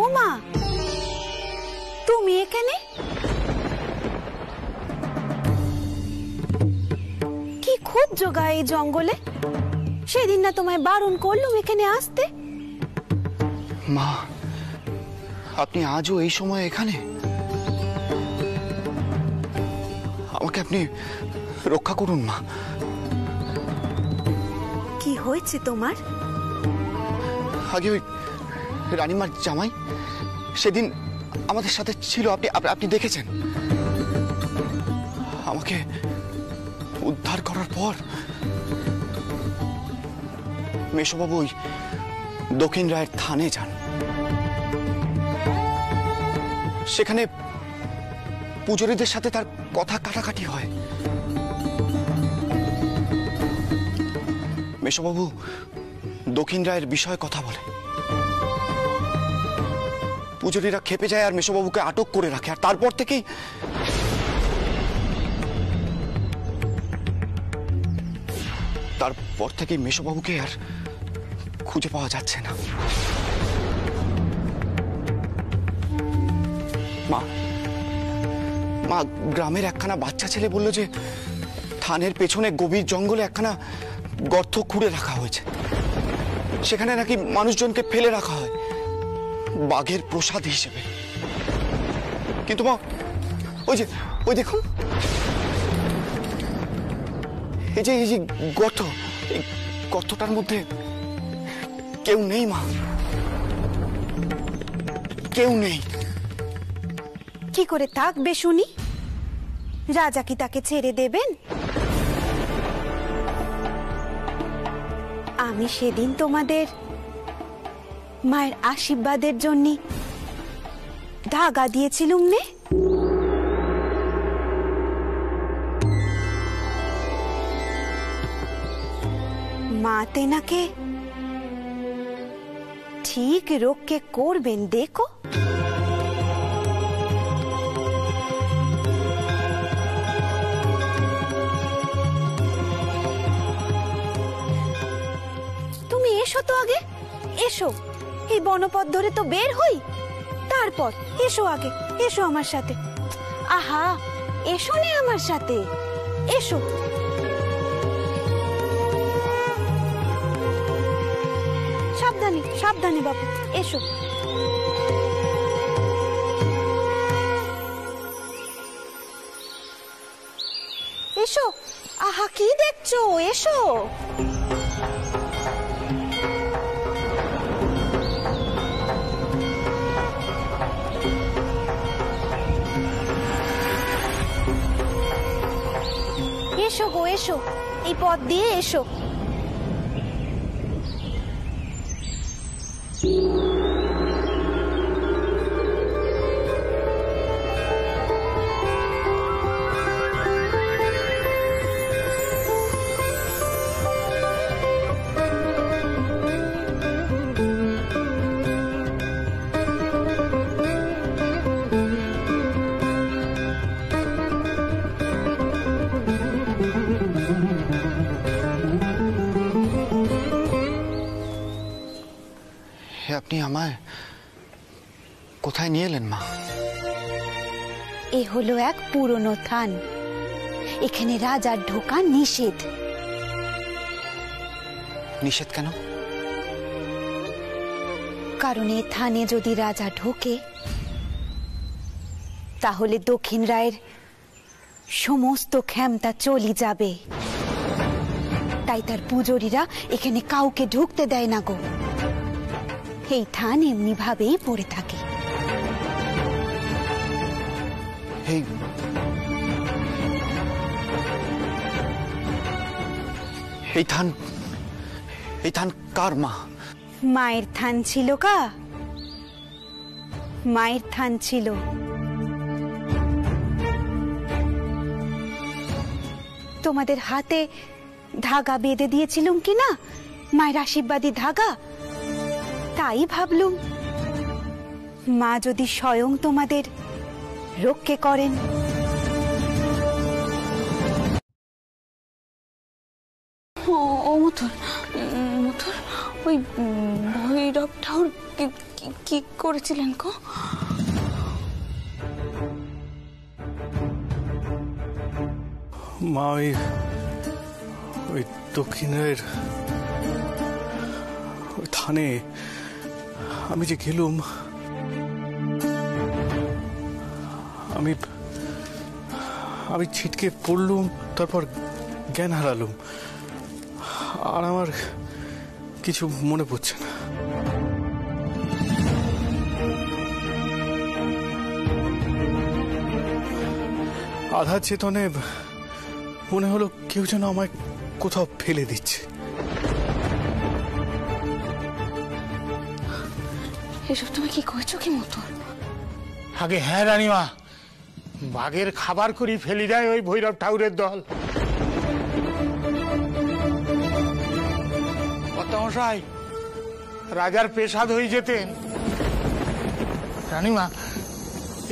ওমা, তুমি এখানে? কি খুব জোগা এই জঙ্গলে? সেদিন না তোমায় বারণ করলুম এখানে আসতে। মা, আপনি আজও এই সময় এখানে? আমাকে আপনি রক্ষা করুন মা। কি হয়েছে তোমার? আগে ওই রানীমার জামাই সেদিন আমাদের সাথে ছিল, আপনি আপনি দেখেছেন। আমাকে উদ্ধার করার পর মেশোবাবু ওই দক্ষিণ রায়ের থানে যান। সেখানে পূজারীদের সাথে তার কথা কাটাকাটি হয়। মেশোবাবু দক্ষিণ রায়ের বিষয়ে কথা বলে। পূজারীরা খেপে যায় আর মেশোবাবুকে আটক করে রাখে। আর তারপর থেকেই মেশোবাবুকে আর খুঁজে পাওয়া যাচ্ছে না। মা, গ্রামের একখানা বাচ্চা ছেলে বলল যে থানের পেছনে গভীর জঙ্গলে একখানা গর্ত খুঁড়ে রাখা হয়েছে। সেখানে নাকি মানুষজনকে ফেলে রাখা হয় বাঘের প্রসাদ হিসেবে। কিন্তু মা, ওই দেখুন, এই যে গর্ত, এই গর্তটার মধ্যে কেউ নেই মা, কেউ নেই। কি করে থাকবে শুনি? রাজা কি তাকে ছেড়ে দেবেন? আমি সেদিন তোমাদের মায়ের আশীর্বাদের জন্য ধাগা দিয়েছিলুম নে। মা তেনাকে ঠিক রক্ষে করবেন, দেখো। তুমি এসো তো আগে, এসো। এই বনপথ ধরে তো বের হই, তারপর এসো আগে, এসো আমার সাথে। আহা, এসো নে আমার সাথে, এসো। সাবধানে সাবধানে বাবু, এসো। এসো। আহা, কি দেখছো? এসো। এসো, এই পথ দিয়ে এসো। আপনি আমায় কোথায় নিয়ে এলেন মা? এ হলো এক পুরনো থান, এখানে রাজার ঢোকা নিষেধ। নিষেধ কেন? কারণ এই থানে যদি রাজা ঢোকে তাহলে দক্ষিণ রায়ের সমস্ত ক্ষমতা চলে যাবে। তাই তার পূজারীরা এখানে কাউকে ঢুকতে দেয় না গো। এই থান এমনি ভাবেই পড়ে থাকে। এই থান কার মা? মায়ের থান ছিল কা, মায়ের থান ছিল। তোমাদের হাতে ধাগা বেঁধে দিয়েছিলুম কি না, মায়ের আশীর্বাদী ধাগা। তাই ভাবলুম মা যদি স্বয়ং তোমাদের রক্ষে করেন। ও মথুর, মথুর ওই ভৈরব ঠাকুর কি করেছিলেন গো? মা ওই দক্ষিণের ওই থানে আমি যে গেলুম, আমি ছিটকে পড়লুম, তারপর জ্ঞান হারালুম, আর আমার কিছু মনে পড়ছে না। আধা চেতনে মনে হলো কেউ যেন আমায় কোথাও ফেলে দিচ্ছে। এসব তুমি কি কইছো কি মতো? আগে হ্যাঁ রানীমা, বাঘের খাবার করি ফেলি দেয় ওই ভৈরব ঠাকুরের দল। কর্তামশাই রাজার পেশাদ হয়ে যেতেন। রানীমা,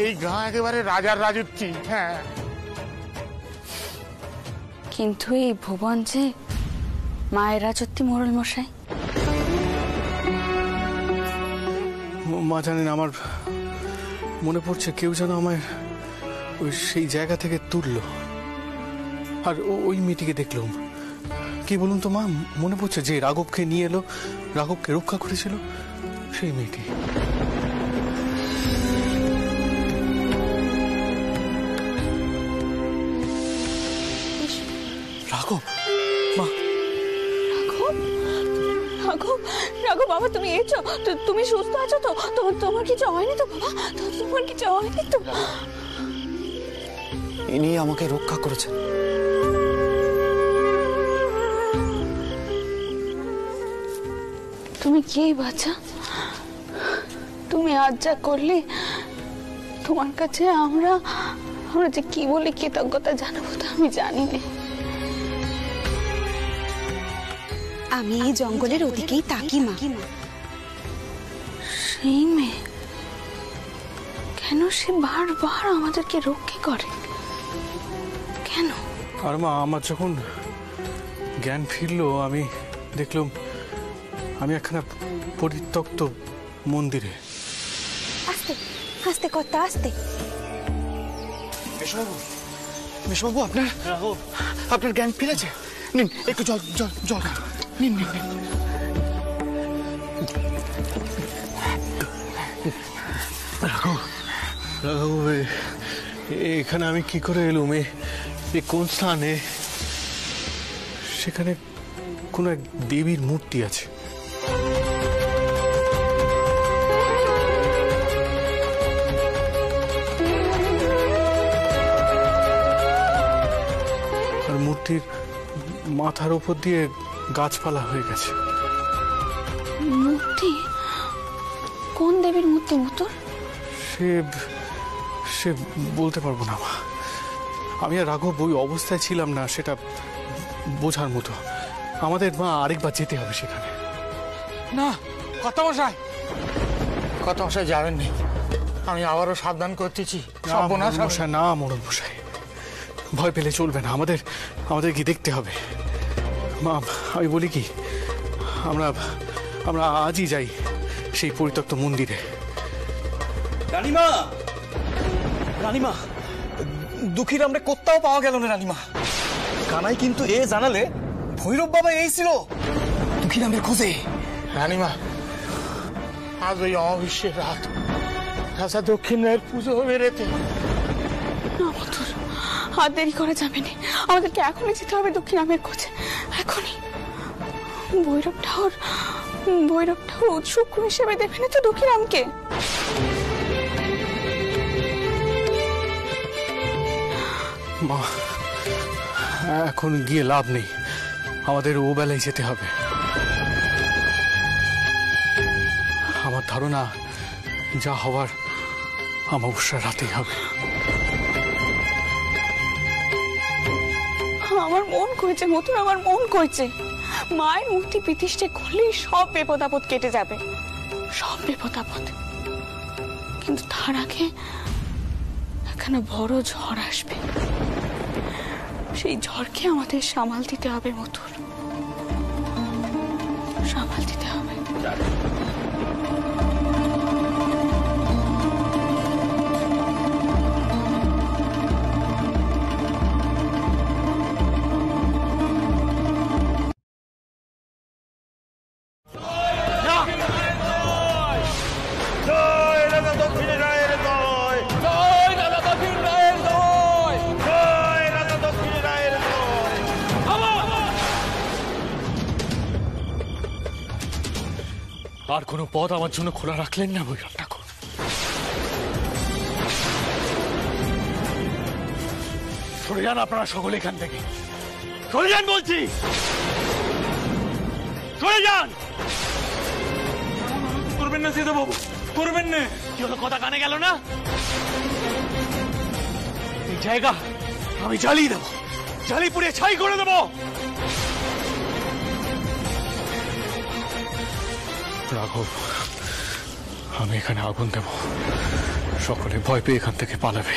এই গাঁ একেবারে রাজার রাজত্বী। হ্যাঁ, কিন্তু এই ভুবন যে মায়ের রাজত্বী মোড়ল মশাই। মা জানেন, আমার মনে পড়ছে কেউ যেন আমায় ওই সেই জায়গা থেকে তুললো, আর ওই মেয়েটিকে দেখলাম। কি বলুন তো মা, মনে পড়ছে যে রাঘবকে নিয়ে এলো, রাঘবকে রক্ষা করেছিল, সেই মেয়েটি। রাঘব, মা। রাঘব বাবা, তুমি এসো? তুমি সুস্থ আছো তো? তোমার কিছু হয়নি তো বাবা? তোমার কিছু হয়নি তো? ইনি আমাকে রক্ষা করেছেন। তুমি কে বাচ্চা? তুমি আজ যা করলে, তোমার কাছে আমরা যে কি বলে কৃতজ্ঞতা জানাবো তা আমি জানি না। আমি এই জঙ্গলের ওদিকেই তাকি মা। সেই মেয়ে কেন সে বারবার আমাদেরকে রক্ষা করে কেন? আর মা, আমার যখন জ্ঞান ফিরলো, আমি দেখলাম আমি একখানা পরিত্যক্ত মন্দিরে। আস্তে আস্তে কর্তা, আস্তে। মেশবাবু, আপনার জ্ঞান ফিরেছে? নিন একটু জল জল জল খান। নিন নিন নিন। রাঘব, এখানে আমি কি করে এলুম? এ কোন স্থানে? সেখানে কোন এক দেবীর মূর্তি আছে। আর মূর্তির মাথার উপর দিয়ে গাছপালা হয়ে গেছে। মূর্তি? কোন দেবীর মূর্তি মতুর? সে সে বলতে পারবো না মা। আমি আর রাঘব ওই অবস্থায় ছিলাম না সেটা বোঝার মতো। আমাদের মা আরেকবার যেতে হবে সেখানে। না কর্তামশাই, কর্তামশাই যাবেন না, আমি আবারও সাবধান করতেছি। না মোড়ল মশাই, ভয় পেলে চলবে না, আমাদের কি দেখতে হবে। মা আমি বলি কি, আমরা আমরা আজই যাই সেই পরিত্যক্ত মন্দিরে। রানীমা, রানীমা, দুঃখীর আমরা কোথাও পাওয়া গেল না রানীমা। কানাই কিন্তু এ জানালে ভৈরব বাবা এই ছিল দুঃখীর আমরা খোঁজে। রানীমা, আজ ওই অমাবস্যের রাত রাজা দক্ষিণ রায়ের পুজো হবে রেতে। না মতুর, আর দেরি করা যাবে না, আমাদেরকে এখনই যেতে হবে দক্ষিণ আমের খোঁজে, এখনই। ভৈরব ঠাকুর উৎসুক হিসেবে দেবে না তো দক্ষিণ আমকে। মা এখন গিয়ে লাভ নেই, আমাদের ও বেলায় যেতে হবে। আমার ধারণা যা হওয়ার অমাবস্যার রাতেই হবে। আমার মন কইছে মতুর, আমার মন কইছে মায়ের মূর্তি প্রতিষ্ঠা করলেই সব বিপদ আপদ কেটে যাবে, সব বিপদ আপদ। কিন্তু তার আগে এখানে বড় ঝড় আসবে, সেই ঝড়কে আমাদের সামাল দিতে হবে মতুর, সামাল দিতে হবে। আর কোনো পথ আমার জন্য খোলা রাখলেন না ভৈরব ঠাকুর? সরে যান আপনারা সকলে এখান থেকে, সরে যান বলছি, সরে যান। করবেন না সীতা বাবু, করবেন না। কি হলো, কথা কানে গেল না? এই জায়গা আমি জ্বালিয়ে দেবো, জ্বালিয়ে পুড়িয়ে ছাই করে দেবো। রাঘব, আমি এখানে আগুন দেব, সকলে ভয় পেয়ে এখান থেকে পালাবে।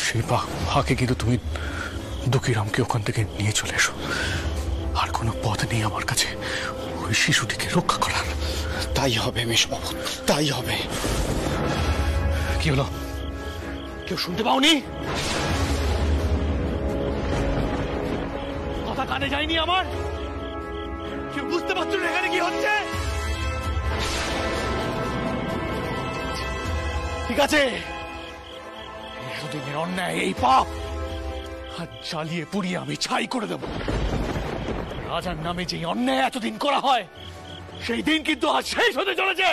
সেই ফাঁকে কিন্তু তুমি দুঃখীরামকে ওখান থেকে নিয়ে চলে এসো। আর কোনো পথ নেই আমার কাছে ওই শিশুটিকে রক্ষা করার। তাই হবে মেশবাবু, তাই হবে। কি হলো, কেউ শুনতে পাওনি? কথা কানে যায়নি আমার? কেউ বুঝতে পারছো না এখানে কি হচ্ছে? ঠিক আছে, এতদিনের অন্যায়, এই পাপ আর জ্বালিয়ে পুড়িয়ে আমি ছাই করে দেব। রাজার নামে যে অন্যায় এতদিন করা হয়, সেই দিন কিন্তু আজ শেষ হতে চলেছে,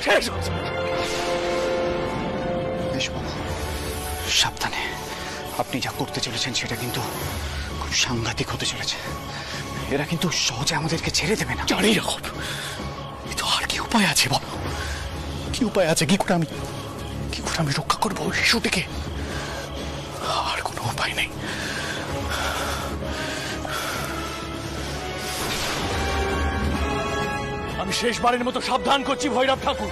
শেষ হচ্ছে। সাবধানে, আপনি যা করতে চলেছেন সেটা কিন্তু খুব সাংঘাতিক হতে চলেছে। এরা কিন্তু সহজে আমাদেরকে ছেড়ে দেবে না। জানি রাখব, তো আর কি উপায় আছে বলো? কি উপায় আছে? কি করে আমি রক্ষা করবো ওই শিশুটিকে? আর কোনো উপায় নেই। আমি শেষবারের মতো সাবধান করছি ভৈরব ঠাকুর,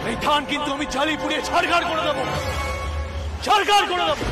এই ধান কিন্তু আমি জ্বালিয়ে পুড়িয়ে ছাড়খাড় করে দেবো, ছাড়খাড় করে দেবো।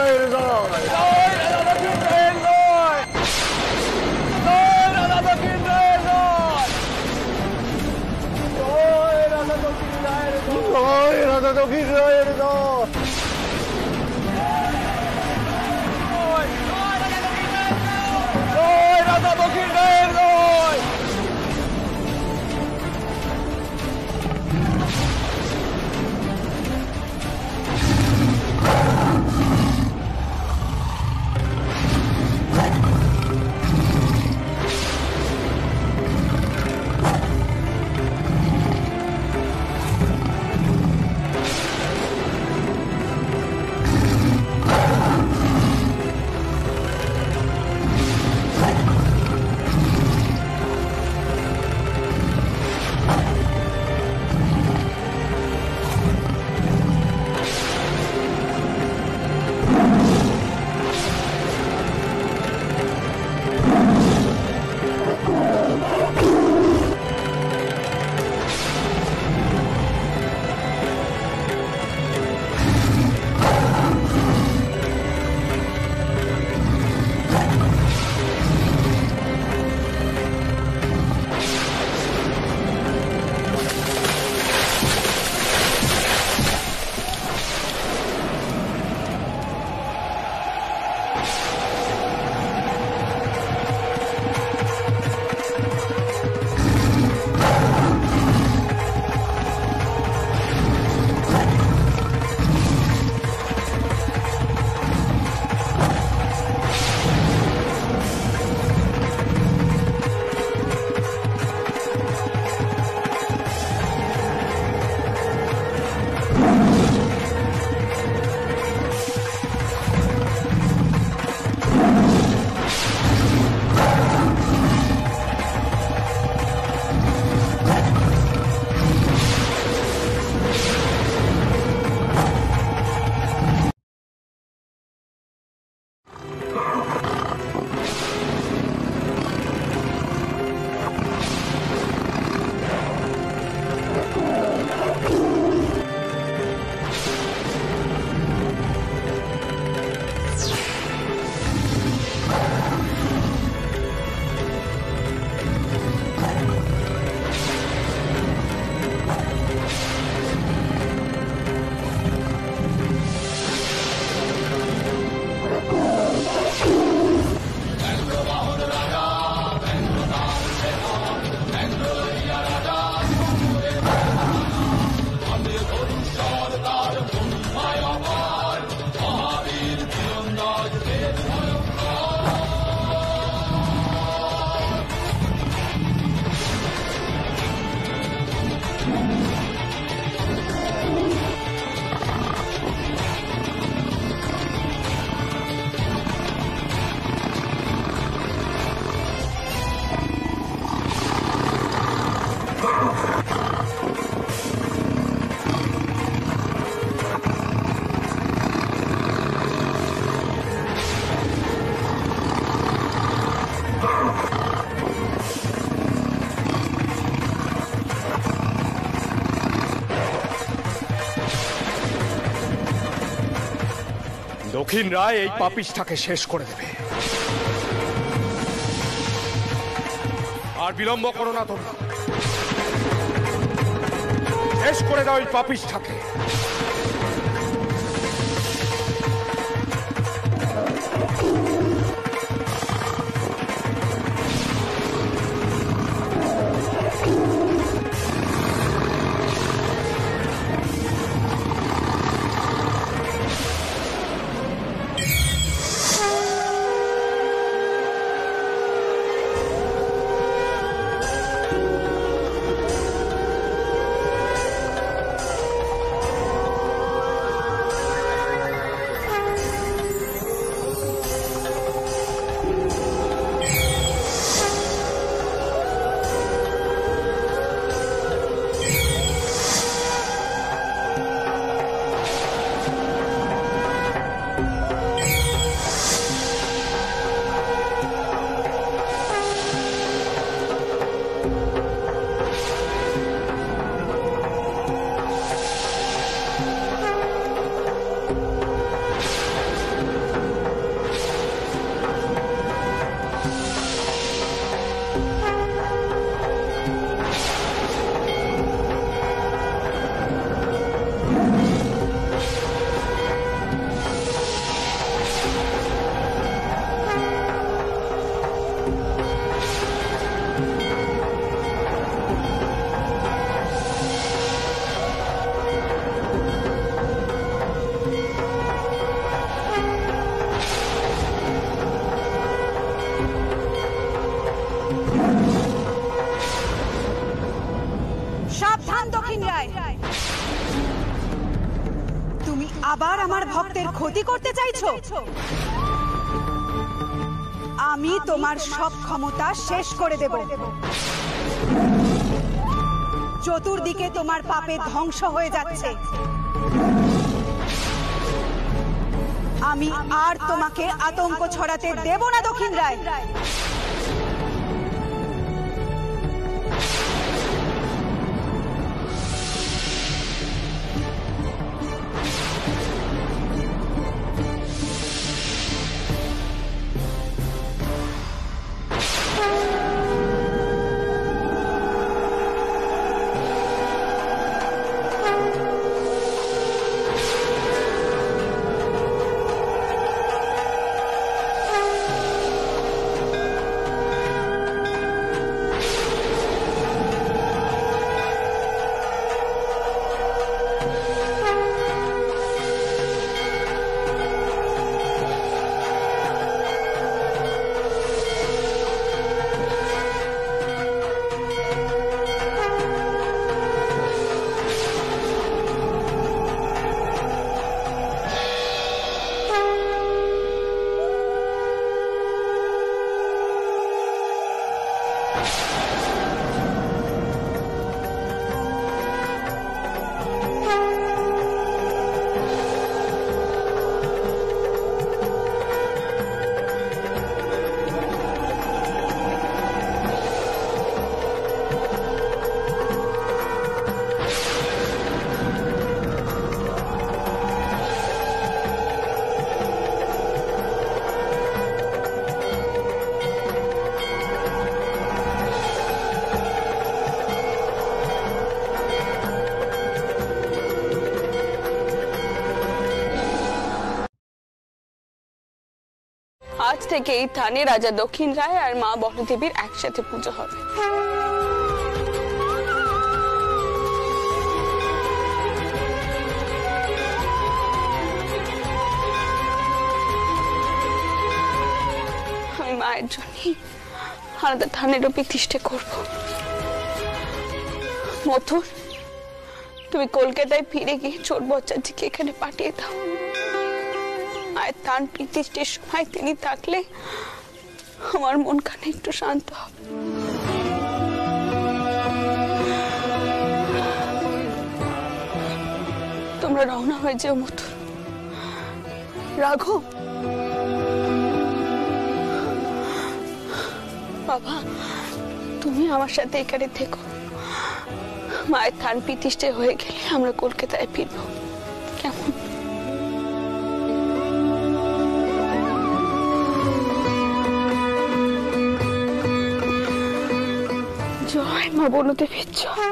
রায়ের জয়, জয় রাজা দক্ষিণ রায়ের জয়, জয় রাজা দক্ষিণ রায়ের জয়, জয় রাজা দক্ষিণ রায়ের জয়, জয় রাজা দক্ষিণ রায়ের জয়। রাজা দক্ষিণ রায়ের জয়। দক্ষিণ রায় এই পাপিষ্টাকে শেষ করে দেবে। আর বিলম্ব করো না তোমরা, শেষ করে দাও এই পাপিষ্টাকে। আবার আমার ভক্তের ক্ষতি করতে চাইছো? আমি তোমার সব ক্ষমতা শেষ করে দেব। চতুর্দিকে তোমার পাপে ধ্বংস হয়ে যাচ্ছে। আমি আর তোমাকে আতঙ্ক ছড়াতে দেব না দক্ষিণ রায়। আজ থেকে এই থানে রাজা দক্ষিণ রায় আর মা বনদেবীর একসাথে পুজো হবে। আমি মায়ের জন্য আলাদা থানেরও প্রতিষ্ঠা করব। মথুর, তুমি কলকাতায় ফিরে গিয়ে ছোট বচ্চাটিকে এখানে পাঠিয়ে দাও। মায়ের থান প্রতিষ্ঠার সময় তিনি থাকলে আমার মনখানে একটু শান্ত হবে। তোমরা রওনা হয়ে যেও মথুর। রাঘব, বাবা তুমি আমার সাথে এখানে থেকো। মায়ের থান প্রতিষ্ঠা হয়ে গেলে আমরা কলকাতায় ফিরবো, কেমন? জয় মা বনদেবীর জয়।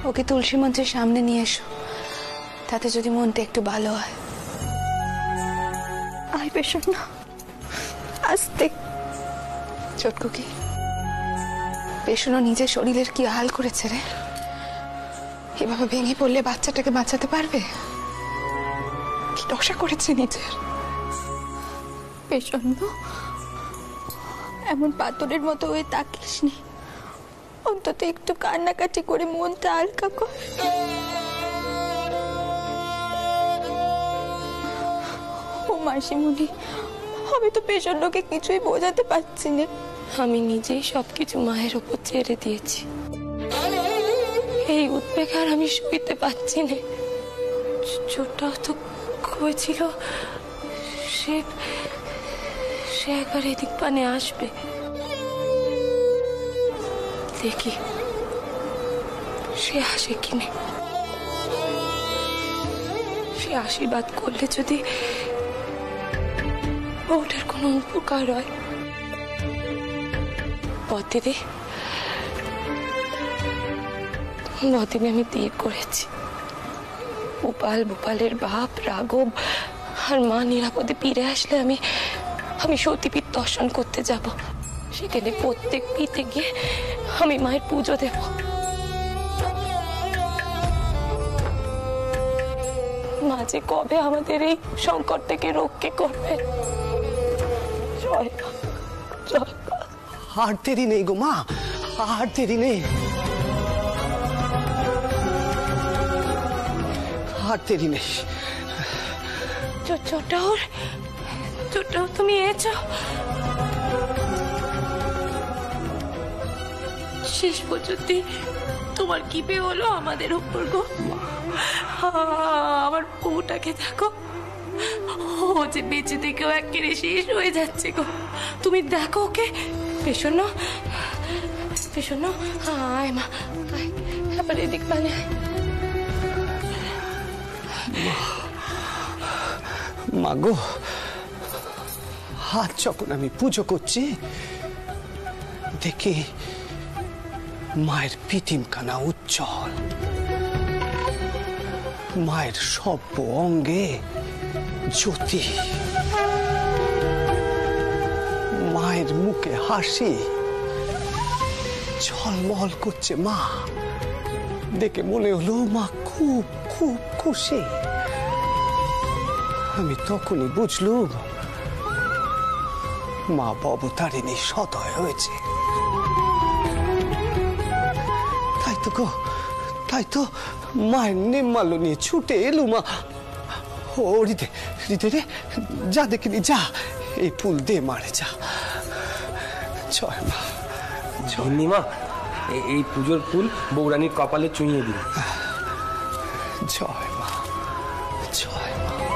ওকে তুলসী মঞ্চের সামনে নিয়ে এসো, তাতে যদি মনটা একটু ভালো হয়। আয় পেশন না, আস্তে। চটকু কি পেশনও নিজের শরীরের কি হাল করেছে রে। এভাবে ভেঙে পড়লে বাচ্চাটাকে বাঁচাতে পারবে? কি দশা করেছে নিজের। পেশন এমন পাথরের মতো হয়ে তাকিস নি, অন্তত একটু কান্নাকাটি করে মনটা হালকা কর। ও মাসিমণি, আমি তো পেশন্টকে কিছুই বোঝাতে পারছি না। আমি নিজেই সবকিছু মায়ের উপর ছেড়ে দিয়েছি। এই উদ্বেগ আর আমি সইতে পারছি না। চোটটাও তো হয়েছিল, সে একবার এদিক পানে আসবে। দেখি সে আসে কিনে, সে আশীর্বাদ করলে যদি ওটার কোনো উপকার হয়। বদিদি আমি তীর করেছি। ভোপালের বাপ রাঘব আর মা নিরাপদে ফিরে আসলে আমি সতীপীঠ দর্শন করতে যাব। সেখানে প্রত্যেক পীঠে গিয়ে আমি মায়ের পুজো দেব। মা যে কবে আমাদের এই সংকট থেকে রক্ষা করবে। জয় মা, জয় মা। আর দেরি নেই গো মা, আর দেরি নেই, আর দেরি নেই। ছোটাও তুমি এসো। শেষ পর্যন্ত তোমার কি পে হলো আমাদের উপর গো। আমার বউটাকে দেখো, ও যে বেঁচে থেকেও একেবারে শেষ হয়ে যাচ্ছে গো। তুমি দেখো ওকে। পেছনো আয় মা, আবার এদিক মানে মা গো, হাত যখন আমি পুজো করছি দেখি মায়ের পিতিমখানা উজ্জ্বল, মায়ের সর্ব অঙ্গে জ্যোতি, মায়ের মুখে হাসি ঝলমল করছে। মা দেখে মনে হলো মা খুব খুব খুশি। আমি তখনই বুঝলুম মা অবতারিণী সদয় হয়েছে। তাই তো মায়ের নির্মাল্য নিয়ে ছুটে এলু মা। ও হৃদয় রে, যা দেখিনি, যা এই ফুল দে মারে, যা। জয় মা। মা, এই পুজোর ফুল বৌরানীর কপালে চুইয়ে দিন। জয় মা, জয় মা।